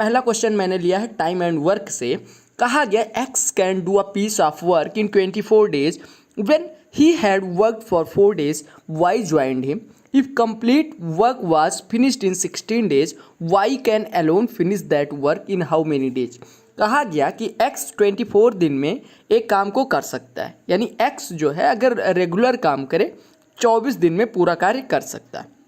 पहला क्वेश्चन मैंने लिया है टाइम एंड वर्क से। कहा गया X can do a piece of work in 24 days when he had worked for 4 days Y joined him. If complete work was finished in 16 days Y can alone finish that work in how many days. कहा गया कि x 24 दिन में एक काम को कर सकता है, यानी x जो है अगर रेगुलर काम करे 24 दिन में पूरा कार्य कर सकता है।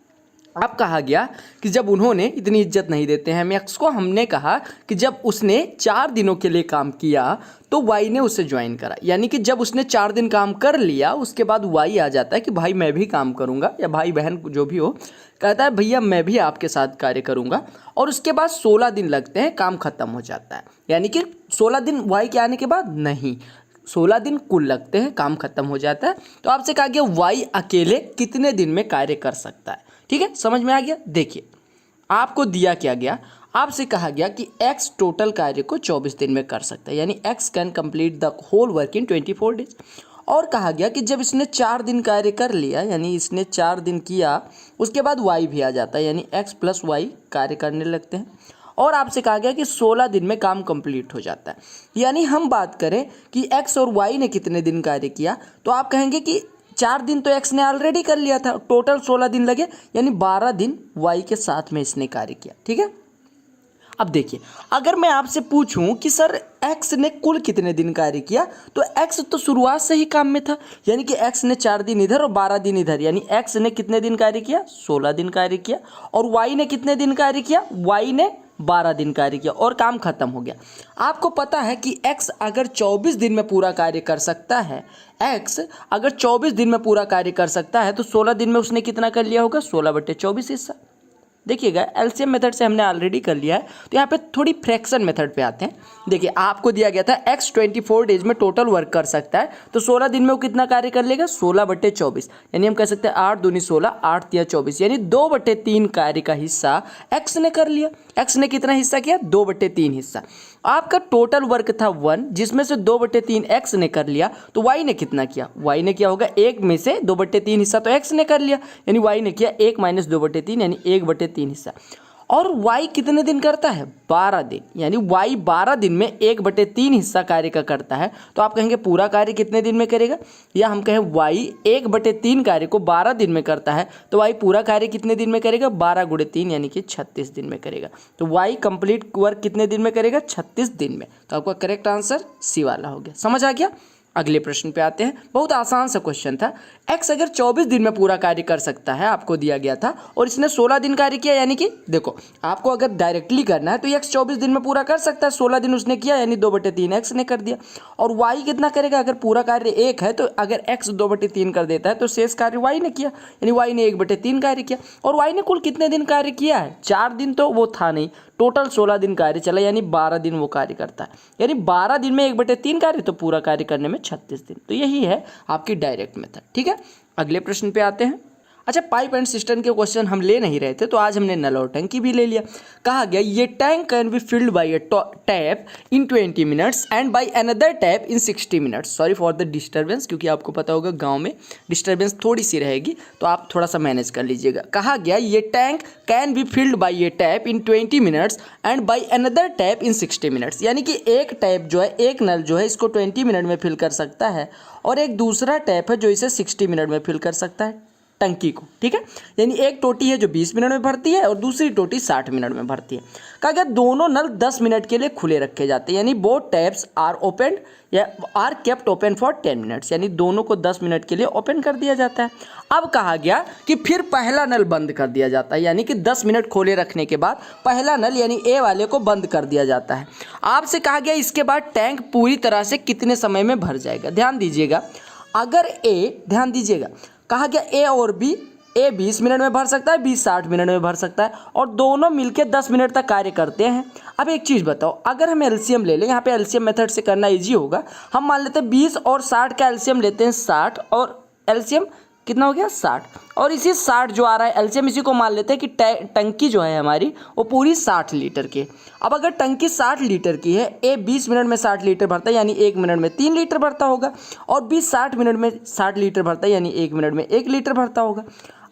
अब कहा गया कि जब उन्होंने इतनी इज्जत नहीं देते हैं हम एक्स को, हमने कहा कि जब उसने 4 दिनों के लिए काम किया तो वाई ने उसे ज्वाइन करा, यानी कि जब उसने 4 दिन काम कर लिया उसके बाद वाई आ जाता है कि भाई मैं भी काम करूंगा, या भाई बहन जो भी हो कहता है भैया मैं भी आपके साथ कार्य करूंगा, और उसके बाद 16 दिन लगते हैं, काम खत्म हो जाता है। यानी कि 16 दिन वाई के आने के बाद नहीं, 16 दिन कुल लगते हैं, काम खत्म हो जाता है। तो आपसे कहा गया वाई अकेले कितने दिन में कार्य कर सकता है। ठीक है, समझ में आ गया। देखिए आपको दिया क्या गया, आपसे कहा गया कि x टोटल कार्य को 24 दिन में कर सकता है, यानी x can complete the whole work in 24 days। और कहा गया कि जब इसने 4 दिन कार्य कर लिया, यानी इसने 4 दिन किया, उसके बाद y भी आ जाता है, यानी x प्लस वाई कार्य करने लगते हैं। और आपसे कहा गया कि 16 दिन में काम कंप्लीट हो जाता है। यानी हम बात करें कि x और y ने कितने दिन कार्य किया, तो आप कहेंगे कि 4 दिन तो x ने ऑलरेडी कर लिया था, टोटल 16 दिन लगे, यानी 12 दिन y के साथ में इसने कार्य किया। ठीक है, अब देखिए अगर मैं आपसे पूछूं कि सर x ने कुल कितने दिन कार्य किया, तो x तो शुरुआत से ही काम में था, यानी कि x ने 4 दिन इधर और 12 दिन इधर, यानी x ने कितने दिन कार्य किया, 16 दिन कार्य किया। और y ने कितने दिन कार्य किया, y ने 12 दिन कार्य किया और काम खत्म हो गया। आपको पता है कि x अगर 24 दिन में पूरा कार्य कर सकता है, x अगर 24 दिन में पूरा कार्य कर सकता है तो 16 दिन में उसने कितना कर लिया होगा, 16/24 हिस्सा। देखिएगा एलसीएम मेथड से हमने ऑलरेडी कर लिया है, तो यहाँ पे थोड़ी फ्रैक्शन मेथड पे आते हैं। देखिए आपको दिया गया था x 24 डेज में टोटल वर्क कर सकता है, तो 16 दिन में वो कितना कार्य कर लेगा, 16/24, यानी हम कह सकते हैं 8 दूनी 16, 8 तिया 24, यानी 2/3 कार्य का हिस्सा x ने कर लिया। x ने कितना हिस्सा किया, 2/3 हिस्सा। आपका टोटल वर्क था 1, जिसमें से 2/3 x ने कर लिया, तो y ने कितना किया, y ने किया होगा 1 में से 2/3 हिस्सा तो x ने कर लिया, यानी y ने किया 1 - 2/3, यानी 1/3 हिस्सा। और y कितने दिन करता है, 12 दिन, यानी y 12 दिन में 1/3 हिस्सा कार्य का करता है। तो आप कहेंगे पूरा कार्य कितने दिन में करेगा, या हम कहें y 1/3 कार्य को 12 दिन में करता है, तो y पूरा कार्य कितने दिन में करेगा, 12 × 3 यानी कि 36 दिन में करेगा। तो y कंप्लीट वर्क कितने दिन में करेगा, 36 दिन में। तो आपका करेक्ट आंसर सी वाला हो गया। समझ आ गया। अगले प्रश्न पे आते हैं, बहुत आसान सा क्वेश्चन था। x अगर 24 दिन में पूरा कार्य कर सकता है, आपको दिया गया था, और इसने 16 दिन कार्य किया, यानी कि देखो आपको अगर डायरेक्टली करना है तो x 24 दिन में पूरा कर सकता है, 16 दिन उसने किया, यानी 2/3 x ने कर दिया। और y कितना करेगा, अगर पूरा कार्य 1 है तो अगर x 2/3 कर देता है तो शेष कार्य y ने किया, यानी y ने 1/3 कार्य किया। और y ने कुल कितने दिन कार्य किया है, 4 दिन तो वो था नहीं, टोटल 16 दिन कार्य चला, यानी 12 दिन वो कार्य करता है, यानी 12 दिन में 1/3 कार्य, तो पूरा कार्य करने में 36 दिन। तो यही है आपकी डायरेक्ट मेथड। ठीक है, अगले प्रश्न पे आते हैं। अच्छा, पाइप एंड सिस्टम के क्वेश्चन हम ले नहीं रहे थे, तो आज हमने नल और टंकी भी ले लिया। कहा गया ये tank can be filled by a tap in 20 minutes and by another tap in 60 minutes. Sorry for the disturbance, क्योंकि आपको पता होगा गांव में डिस्टर्बेंस थोड़ी सी रहेगी, तो आप थोड़ा सा मैनेज कर लीजिएगा। कहा गया ये tank can be filled by A tap in 20 minutes and by another tap in 60 minutes, यानी कि एक टैप जो है, एक नल जो है, इसको 20 मिनट में फिल कर सकता है, और एक दूसरा टैप है जो इसे 60 मिनट में फिल कर सकता है, टंकी को। ठीक है, यानी एक टोटी है जो 20 मिनट में भरती है और दूसरी टोटी 60 मिनट में भरती है। कहा गया दोनों नल 10 मिनट के लिए खुले रखे जाते हैं, यानी बोथ टैप्स आर ओपन या are kept open for 10 minutes, यानी दोनों को 10 मिनट के लिए ओपन कर दिया जाता है। अब कहा गया कि फिर पहला नल बंद कर दिया जाता है, यानी कि 10 मिनट खोले रखने के बाद पहला नल यानी ए वाले को बंद कर दिया जाता है। आपसे कहा गया इसके बाद टैंक पूरी तरह से कितने समय में भर जाएगा। ध्यान दीजिएगा, अगर ए, ध्यान दीजिएगा, कहा गया ए और बी, ए 20 मिनट में भर सकता है, बी 60 मिनट में भर सकता है, और दोनों मिलकर 10 मिनट तक कार्य करते हैं। अब एक चीज़ बताओ, अगर हम एलसीएम ले लें, यहाँ पे एलसीएम मेथड से करना इजी होगा। हम मान लेते हैं 20 और 60 का एलसीएम लेते हैं 60, और एलसीएम कितना हो गया 60, और इसी 60 जो आ रहा है एलसीएम, इसी को मान लेते हैं कि टंकी जो है हमारी वो पूरी 60 लीटर की। अब अगर टंकी 60 लीटर की है, ए 20 मिनट में 60 लीटर भरता है, यानी 1 मिनट में 3 लीटर भरता होगा, और बी 60 मिनट में 60 लीटर भरता है, यानी 1 मिनट में 1 लीटर भरता होगा।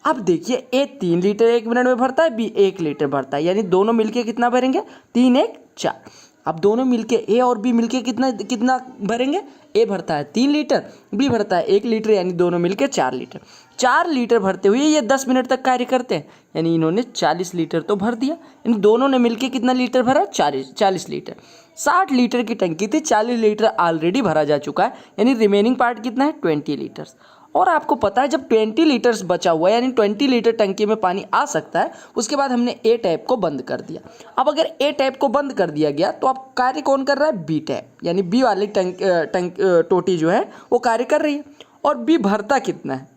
अब देखिए ए 3 लीटर 1 मिनट में भरता है, बी 1 लीटर भरता है, यानी दोनों मिलके कितना भरेंगे, 3 1 4। अब दोनों मिलके ए और बी मिलके कितना कितना भरेंगे, ए भरता है 3 लीटर, बी भरता है 1 लीटर, यानी दोनों मिलके 4 लीटर। 4 लीटर भरते हुए ये 10 मिनट तक कार्य करते हैं, यानी इन्होंने 40 लीटर तो भर दिया। इन दोनों ने मिलके कितना लीटर भरा, 40 लीटर। 60 लीटर की टंकी थी, 40 लीटर ऑलरेडी भरा जा चुका है, यानी रिमेनिंग पार्ट कितना है, 20 लीटर्स। और आपको पता है जब 20 लीटर्स बचा हुआ है, यानी 20 लीटर टंकी में पानी आ सकता है, उसके बाद हमने ए टैप को बंद कर दिया। अब अगर ए टैप को बंद कर दिया गया तो अब कार्य कौन कर रहा है, बी टैप, यानी बी वाली टोटी जो है वो कार्य कर रही है। और बी भरता कितना है,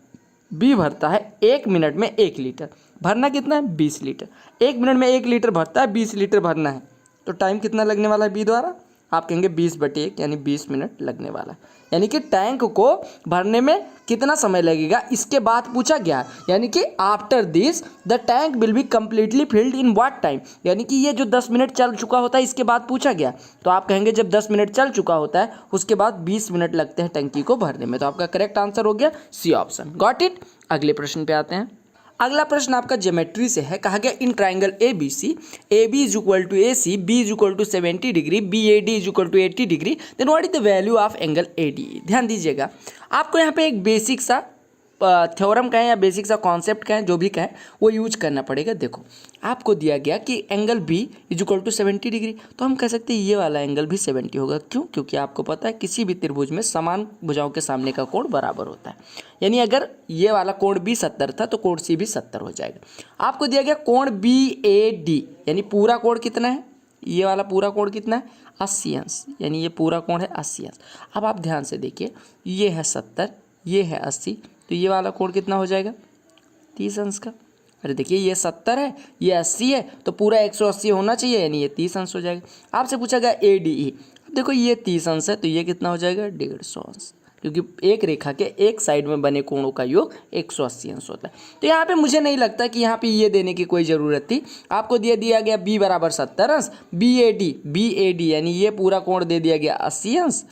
बी भरता है 1 मिनट में 1 लीटर। भरना कितना है, 20 लीटर। 1 मिनट में 1 लीटर भरता है, 20 लीटर भरना है, तो टाइम कितना लगने वाला है बी द्वारा, आप कहेंगे 20/1, यानी 20 मिनट लगने वाला है। यानी कि टैंक को भरने में कितना समय लगेगा, इसके बाद पूछा गया है। यानी कि after this the tank will be completely filled in what time, यानी कि ये जो 10 मिनट चल चुका होता है इसके बाद पूछा गया, तो आप कहेंगे जब 10 मिनट चल चुका होता है उसके बाद 20 मिनट लगते हैं टंकी को भरने में। तो आपका करेक्ट आंसर हो गया सी ऑप्शन। Got it. अगले प्रश्न पे आते हैं। अगला प्रश्न आपका ज्योमेट्री से है। कहा गया in triangle A B C, A B is equal to A C, B is equal to 70 degree, B A D is equal to 80 degree, then what is the value of angle A D. ध्यान दीजिएगा, आपको यहाँ पे एक basic सा theorem कहें या basic सा कॉन्सेप्ट कहें, जो भी कहें वो यूज करना पड़ेगा। देखो आपको दिया गया कि angle B is equal to 70 degree, तो हम कह सकते हैं ये वाला एंगल भी 70 होगा। क्यों? क्योंकि आपको पता है किसी भी त्रिभुज में समान भुजाओं के सामने का कोण बराबर होता है, यानी अगर ये वाला कोण बी 70 था तो कोण सी भी 70 हो जाएगा। आपको दिया गया कोण बी ए डी, यानी पूरा कोण कितना है, ये वाला पूरा कोण कितना है, 80 अंश, यानी ये पूरा कोण है 80 अंश। अब आप ध्यान से देखिए, ये है 70, ये है 80, तो ये वाला कोण कितना हो जाएगा, 30 अंश का। अरे देखिए ये 70 है, ये 80 है, तो पूरा 180 होना चाहिए, यानी ये 30 अंश हो जाएगा। आपसे पूछा गया ए डी ई, अब देखो ये 30 अंश है तो ये कितना हो जाएगा, 150 अंश, क्योंकि एक रेखा के एक साइड में बने कोणों का योग 180 अंश होता है। तो यहाँ पे मुझे नहीं लगता कि यहाँ पे ये देने की कोई ज़रूरत थी। आपको दिया गया b बराबर 70 अंश, बी ए डी यानी ये पूरा कोण दे दिया गया 80 अंश।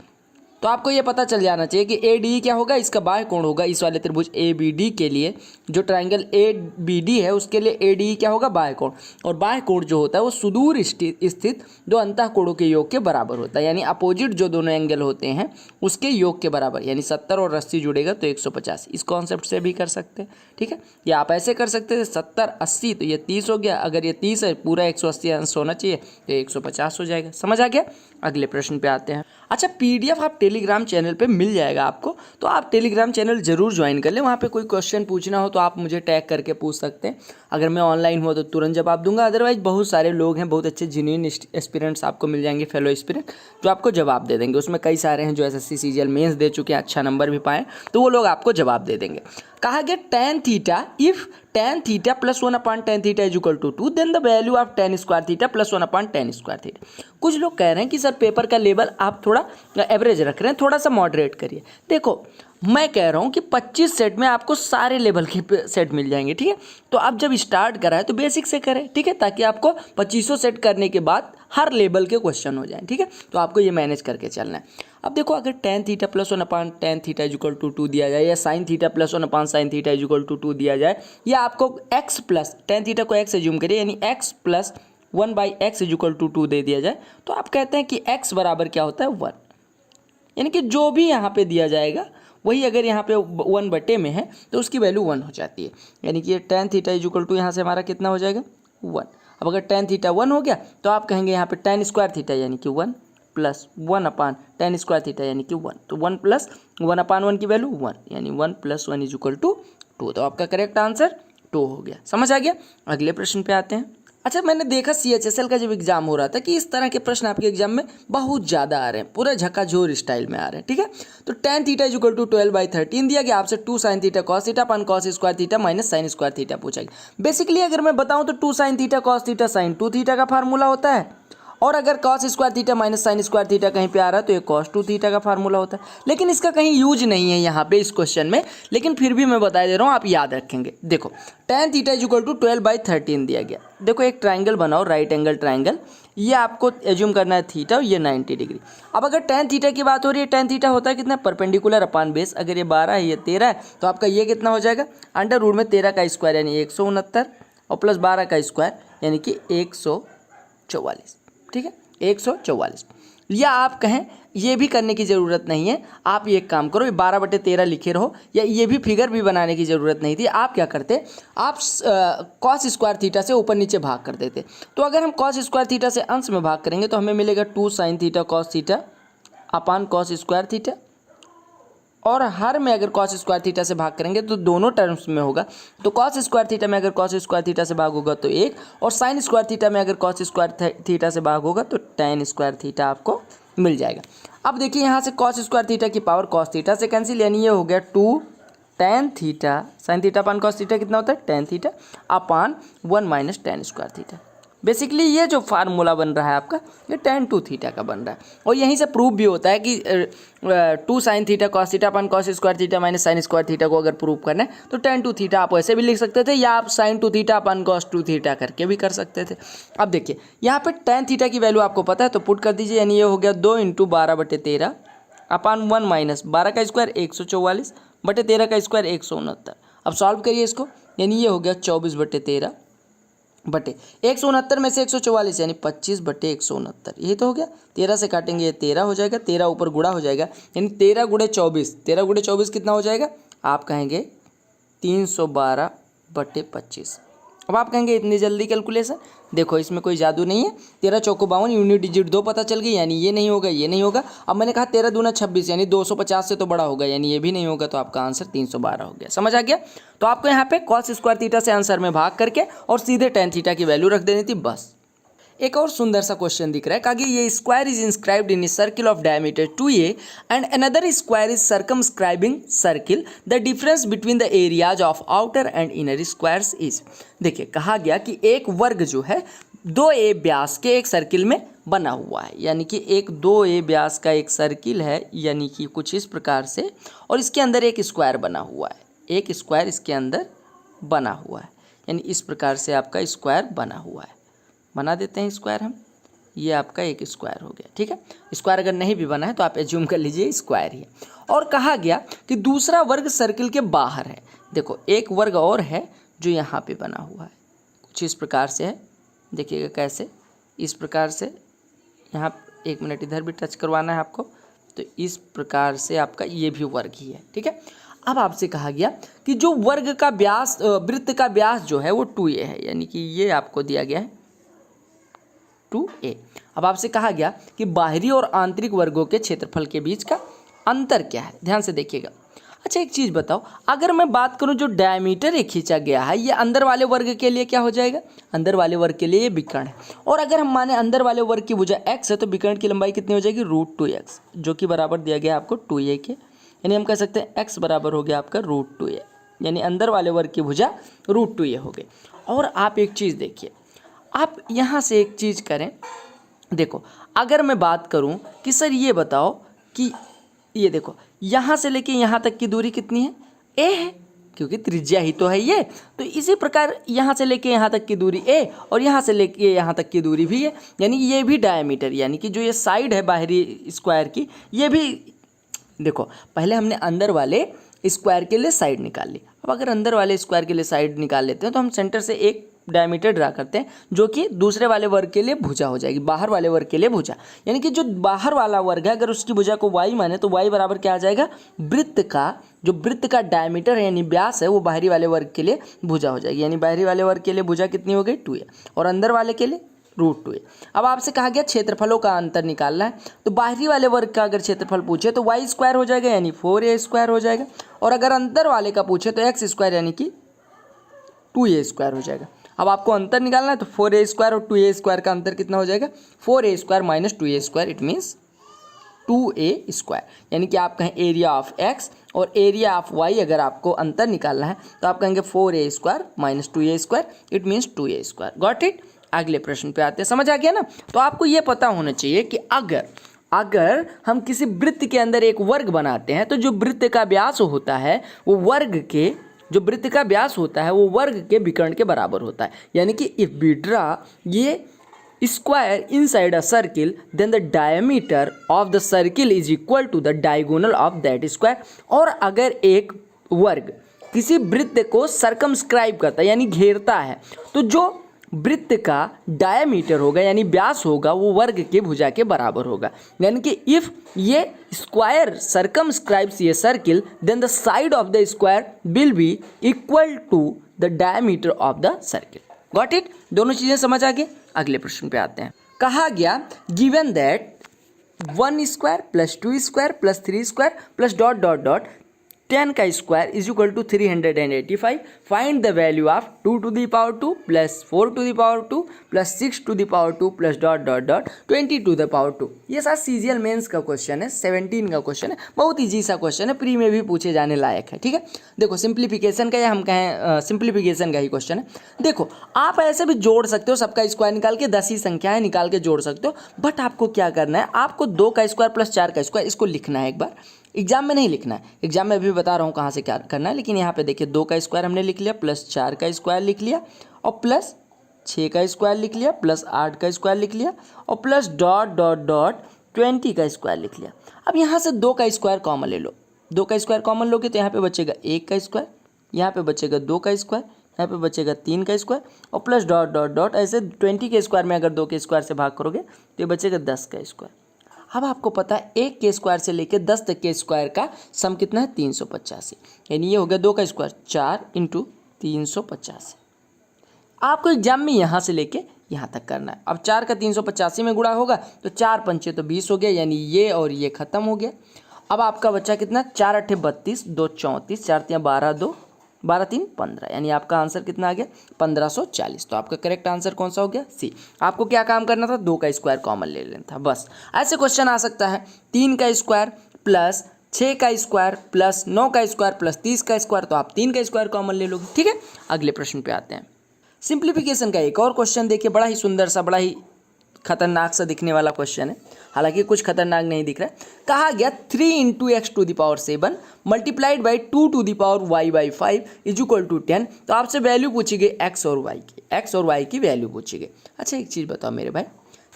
तो आपको ये पता चल जाना चाहिए कि ए डी क्या होगा, इसका बाह्य कोण होगा। इस वाले त्रिभुज ए बी डी के लिए, जो ट्राइंगल ए बी डी है उसके लिए ए डी क्या होगा, बाह्य कोण। और बाह्य कोण जो होता है वो सुदूर स्थित दो अंतः कोणों के योग के बराबर होता है, यानी अपोजिट जो दोनों एंगल होते हैं उसके योग के बराबर, यानी 70 और 80 जुड़ेगा तो 150। इस कॉन्सेप्ट से भी कर सकते हैं, ठीक है। या आप ऐसे कर सकते हैं 70 80 तो ये 30 हो गया, अगर ये 30 है पूरा 180 अंश होना चाहिए तो 150 हो जाएगा। समझ आ गया। अगले प्रश्न पे आते हैं। अच्छा, पीडीएफ आप टेलीग्राम चैनल पे मिल जाएगा आपको, तो आप टेलीग्राम चैनल जरूर ज्वाइन कर लें। वहाँ पे कोई क्वेश्चन पूछना हो तो आप मुझे टैग करके पूछ सकते हैं। अगर मैं ऑनलाइन हुआ तो तुरंत जवाब दूंगा, अदरवाइज बहुत सारे लोग हैं, बहुत अच्छे जेन्युइन एस्पिरेंट्स आपको मिल जाएंगे, फेलो एस्पिरेंट, जो आपको जवाब दे देंगे। उसमें कई सारे हैं जो एसएससी सीजीएल मेंस दे चुके हैं, अच्छा नंबर भी पाएँ, तो वो लोग आपको जवाब दे देंगे। कहा गया tan theta, if tan theta plus 1/tan theta is equal to 2, then the value of tan square theta plus 1/tan square theta. कुछ लोग कह रहे हैं कि सर पेपर का लेवल आप थोड़ा एवरेज रख रहे हैं, थोड़ा सा मॉडरेट करिए। देखो मैं कह रहा हूँ कि 25 सेट में आपको सारे लेवल के सेट मिल जाएंगे, ठीक है। तो आप जब स्टार्ट कराएं तो बेसिक से करें, ठीक है, ताकि आपको 2500 सेट करने के बाद हर लेवल के क्वेश्चन हो जाएं, ठीक है। तो आपको ये मैनेज करके चलना है। अब देखो अगर tan theta plus 1/tan theta is equal to 2 दिया जाए, या sin theta plus 1/sin theta is equal to 2 दिया जाए, या आपको x प्लस tan थीटा को x एज्यूम करिए, यानी x plus 1/x is equal to 2 दे दिया जाए, तो आप कहते हैं कि x बराबर क्या होता है, 1। यानी कि जो भी यहाँ पे दिया जाएगा वही अगर यहाँ पे 1/में है तो उसकी वैल्यू 1 हो जाती है। यानी कि ये tan theta is equal to यहाँ से हमारा कितना हो जाएगा, 1। अब अगर tan थीटा 1 हो गया तो आप कहेंगे यहाँ पे tan स्क्वायर थीटा यानी कि 1 प्लस 1/tan स्क्वायर थीटा यानी कि 1, तो 1 प्लस 1/1 की वैल्यू 1, यानी 1 प्लस 1 इज इक्वल टू 2। तो आपका करेक्ट आंसर 2 हो गया। समझ आ गया। अगले प्रश्न पे आते हैं। अच्छा, मैंने देखा CHSL का जब एग्जाम हो रहा था कि इस तरह के प्रश्न आपके एग्जाम में बहुत ज़्यादा आ रहे हैं, पूरा झकाझोर स्टाइल में आ रहे हैं, ठीक है। तो tan theta is equal to 12/13 दिया गया, आपसे 2 sin theta cos theta upon cos square theta minus sin square theta पूछा गया। बेसिकली अगर मैं बताऊं तो 2 sin theta cos theta sin 2 theta का फार्मूला होता है, और अगर cos square theta minus sin square theta कहीं पे आ रहा है तो ये cos 2 थीटा का फार्मूला होता है। लेकिन इसका कहीं यूज नहीं है यहाँ पे इस क्वेश्चन में, लेकिन फिर भी मैं बता दे रहा हूँ, आप याद रखेंगे। देखो tan theta is equal to 12/13 दिया गया। देखो एक ट्राइंगल बनाओ, राइट एंगल ट्राइंगल, ये आपको एज्यूम करना है थीटा और ये 90 डिग्री। अब अगर tan थीटा की बात हो रही है, tan थीटा होता है कितना, परपेंडिकुलर अपॉन बेस। अगर ये 12 है ये 13 है तो आपका ये कितना हो जाएगा, अंडर रूट में 13 का स्क्वायर यानी 169 और प्लस 12 का स्क्वायर यानी कि 144। ठीक है, 144। या आप कहें ये भी करने की ज़रूरत नहीं है, आप ये एक काम करो, ये 12/13 लिखे रहो, या ये भी फिगर भी बनाने की ज़रूरत नहीं थी। आप क्या करते, आप कॉस स्क्वायर थीटा से ऊपर नीचे भाग कर देते। तो अगर हम कॉस स्क्वायर थीटा से अंश में भाग करेंगे तो हमें मिलेगा 2 sin theta cos theta upon cos square theta, और हर में अगर कॉस स्क्वायर थीटा से भाग करेंगे तो दोनों टर्म्स में होगा। तो कॉस स्क्वायर थीटा में अगर कॉस स्क्वायर थीटा से भाग होगा तो 1, और साइन स्क्वायर थीटा में अगर कॉस स्क्वायर थीटा से भाग होगा तो tan स्क्वायर थीटा आपको मिल जाएगा। अब देखिए यहाँ से कॉस स्क्वायर थीटा की पावर कॉस थीटा से कैंसिल, यानी ये हो गया 2 tan theta sine theta upon cos theta कितना होता है, tan theta upon 1 minus tan square theta. Basically ये जो फार्मूला बन रहा है आपका, ये tan 2 थीटा का बन रहा है। और यहीं से प्रूव भी होता है कि 2 sin theta cos theta upon cos square theta minus sine square theta को अगर प्रूव करना है तो tan 2 थीटा आप ऐसे भी लिख सकते थे, या आप sin 2 theta upon cos 2 theta करके भी कर सकते थे। अब देखिए यहाँ पे tan थीटा की वैल्यू आपको पता है तो पुट कर दीजिए, यानी ये हो गया 2 × 12/13 अपान 1 माइनस 12 का स्क्वायर 144 बटे 13 का स्क्वायर 169। अब सॉल्व करिए इसको, यानी ये हो गया 24/13 बटे 169 में से 144 यानी 25/169, यही तो हो गया। 13 से काटेंगे ये 13 हो जाएगा, 13 ऊपर गुणा हो जाएगा यानी 13 × 24, 13 × 24 कितना हो जाएगा, आप कहेंगे 312/25। अब आप कहेंगे इतनी जल्दी कैलकुलेशन, देखो इसमें कोई जादू नहीं है। 13 चौको 52, यूनिट डिजिट 2 पता चल गई, यानी ये नहीं होगा, ये नहीं होगा। अब मैंने कहा 13 दूना 26 यानी 250 से तो बड़ा होगा, यानी ये भी नहीं होगा, तो आपका आंसर 312 हो गया। समझ आ गया। तो आपको यहाँ पे कॉस स्क्वायर थीटा से आंसर में भाग करके और सीधे tan थीटा की वैल्यू रख देनी थी, बस। एक और सुंदर सा क्वेश्चन दिख रहा है, कहा ये square is inscribed in a circle of diameter 2a and another square is circumscribing circle, the difference between the areas of outer and inner squares is. देखिए कहा गया कि एक वर्ग जो है 2a व्यास के एक सर्किल में बना हुआ है, यानी कि एक 2a व्यास का एक सर्किल है, यानी कि कुछ इस प्रकार से, और इसके अंदर एक स्क्वायर बना हुआ है, एक स्क्वायर इसके अंदर बना हुआ है, यानी इस प्रकार से आपका स्क्वायर बना हुआ है। बना देते हैं स्क्वायर हम, ये आपका एक स्क्वायर हो गया। ठीक है, स्क्वायर अगर नहीं भी बना है तो आप एज्यूम कर लीजिए स्क्वायर ही है। और कहा गया कि दूसरा वर्ग सर्किल के बाहर है। देखो एक वर्ग और है जो यहाँ पे बना हुआ है, कुछ इस प्रकार से है, देखिएगा कैसे, इस प्रकार से। यहाँ 1 मिनट इधर भी टच करवाना है आपको, तो इस प्रकार से आपका ये भी वर्ग ही है। ठीक है, अब आपसे कहा गया कि जो वर्ग का व्यास, वृत्त का व्यास जो है वो 2a है, यानी कि ये आपको दिया गया है 2a। अब आपसे कहा गया कि बाहरी और आंतरिक वर्गों के क्षेत्रफल के बीच का अंतर क्या है, ध्यान से देखिएगा। अच्छा एक चीज़ बताओ, अगर मैं बात करूं जो डायमीटर ये खींचा गया है, ये अंदर वाले वर्ग के लिए क्या हो जाएगा, अंदर वाले वर्ग के लिए ये विकर्ण है। और अगर हम माने अंदर वाले वर्ग की भुजा x है तो विकर्ण की लंबाई कितनी हो जाएगी, √2x, जो कि बराबर दिया गया आपको 2a के, यानी हम कह सकते हैं x बराबर हो गया आपका √2a, यानी अंदर वाले वर्ग की भुजा √2a हो गई। और आप एक चीज़ देखिए, आप यहाँ से एक चीज़ करें, देखो अगर मैं बात करूँ कि सर ये बताओ कि ये देखो यहाँ से लेके यहाँ तक की दूरी कितनी है, a है, क्योंकि त्रिज्या ही तो है ये। तो इसी प्रकार यहाँ से लेके यहाँ तक की दूरी a और यहाँ से लेके यहाँ तक की दूरी भी है, यानी ये भी डायमीटर, यानी कि जो ये साइड है बाहरी स्क्वायर की, ये भी देखो पहले हमने अंदर वाले स्क्वायर के लिए साइड निकाल ली। अब अगर अंदर वाले स्क्वायर के लिए साइड निकाल लेते हैं तो हम सेंटर से एक डायमीटर ड्रा करते हैं, जो कि दूसरे वाले वर्ग के लिए भुजा हो जाएगी, बाहर वाले वर्ग के लिए भुजा, यानी कि जो बाहर वाला वर्ग है अगर उसकी भुजा को y माने तो y बराबर क्या आ जाएगा, वृत्त का जो वृत्त का डायमीटर है यानी व्यास है वो बाहरी वाले वर्ग के लिए भुजा हो जाएगी, यानी बाहरी वाले वर्ग के लिए भुजा कितनी हो गई 2a और अंदर वाले के लिए √2a। अब आपसे कहा गया क्षेत्रफलों का अंतर निकालना है, तो बाहरी वाले वर्ग का अगर क्षेत्रफल पूछे तो y² हो जाएगा यानी 4a² हो जाएगा, और अगर अंदर वाले का पूछे तो x² यानी कि 2a² हो जाएगा। अब आपको अंतर निकालना है तो 4a² और 2a² का अंतर कितना हो जाएगा, 4a² minus 2a², it means 2a², यानी कि आप कहें एरिया ऑफ x और एरिया ऑफ y अगर आपको अंतर निकालना है तो आप कहेंगे 4a² minus 2a², it means 2a²। Got it. अगले प्रश्न पे आते हैं, समझ आ गया ना। तो आपको ये पता होना चाहिए कि अगर हम किसी वृत्त के अंदर एक वर्ग बनाते हैं तो जो वृत्त का व्यास होता है वो वर्ग के जो वृत्त का व्यास होता है वो वर्ग के विकर्ण के बराबर होता है, यानी कि इफ वी ड्रा ये square inside a circle, then the diameter of the circle is equal to the diagonal of that square. और अगर एक वर्ग किसी वृत्त को सर्कमस्क्राइब करता है यानी घेरता है, तो जो वृत्त का डायमीटर होगा यानी व्यास होगा वो वर्ग के भुजा के बराबर होगा. यानी कि इफ ये स्क्वायर सर्कमस्क्राइब्स ये circle, then the side of the square will be equal to the diameter of the circle. Got it? दोनों चीजें समझ आ गए. अगले प्रश्न पे आते हैं. कहा गया given that 1 square plus 2 square plus 3 square plus dot dot dot 10 का square is equal to 385. Find the value of 2 to the power 2 plus 4 to the power 2 plus 6 to the power 2 plus dot dot dot 20 to the power 2. ये सारा CGL mains का question है, 17 का question है. बहुत easy सा question है, pre में भी पूछे जाने लायक है. ठीक है, देखो सिंप्लीफिकेशन का या हम कहें सिंप्लीफिकेशन का ही क्वेश्चन है. देखो आप ऐसे भी जोड़ सकते हो, सबका स्क्वायर निकाल के 10 ही संख्या है निकाल के जोड़ सकते हो. बट आपको क्या करना है, आपको 2 का स्क्वायर प्लस 4 का स्क्वायर इसको लिखना है. एक बार एग्जाम में नहीं लिखना है, एग्जाम में अभी बता रहा हूँ कहाँ से क्या करना है. लेकिन यहाँ पे देखिए 2 का स्क्वायर हमने लिख लिया, प्लस 4 का स्क्वायर लिख लिया, और प्लस 6 का स्क्वायर लिख लिया, प्लस 8 का स्क्वायर लिख लिया, और प्लस डॉट डॉट डॉट 20 का स्क्वायर लिख लिया. अब यहाँ से 2 का स्क्वायर कॉमन ले लो. 2 का स्क्वायर कॉमन लोगे तो यहाँ पे बचेगा 1 का स्क्वायर, यहाँ पे बचेगा 2 का स्क्वायर, यहाँ पे बचेगा 3 का स्क्वायर, और प्लस डॉट डॉट डॉट ऐसे 20 के स्क्वायर में अगर 2 के स्क्वायर से भाग करोगे तो ये बचेगा 10 का स्क्वायर. अब आपको पता है 1 के स्क्वायर से लेकर 10 तक के स्क्वायर का सम कितना है, 385. यानी ये हो गया 2 का स्क्वायर 4 इंटू 385. आपको एग्जाम में यहाँ से लेके यहाँ तक करना है. अब 4 का 385 में गुणा होगा तो 4 पंचे तो 20 हो गया, यानी ये और ये खत्म हो गया. अब आपका बच्चा कितना, 4 अट्ठे 32, 2 34, 4 तियाँ 12, 2 12 3 15, यानी आपका आंसर कितना आ गया 1540. तो आपका करेक्ट आंसर कौन सा हो गया, सी. आपको क्या काम करना था, 2 का स्क्वायर कॉमन ले लेना था बस. ऐसे क्वेश्चन आ सकता है 3 का स्क्वायर प्लस 6 का स्क्वायर प्लस 9 का स्क्वायर प्लस 30 का स्क्वायर, तो आप 3 का स्क्वायर कॉमन ले लोगे. ठीक है, अगले प्रश्न पे आते हैं. सिंप्लीफिकेशन का एक और क्वेश्चन देखिए, बड़ा ही सुंदर सा, बड़ा ही खतरनाक सा दिखने वाला क्वेश्चन है. हालांकि कुछ खतरनाक नहीं दिख रहा है. कहा गया 3 into X to the power 7 multiplied by 2 to the power Y by 5 is equal to 10. तो आपसे वैल्यू पूछी गई एक्स और वाई की वैल्यू पूछी गई. अच्छा एक चीज़ बताओ मेरे भाई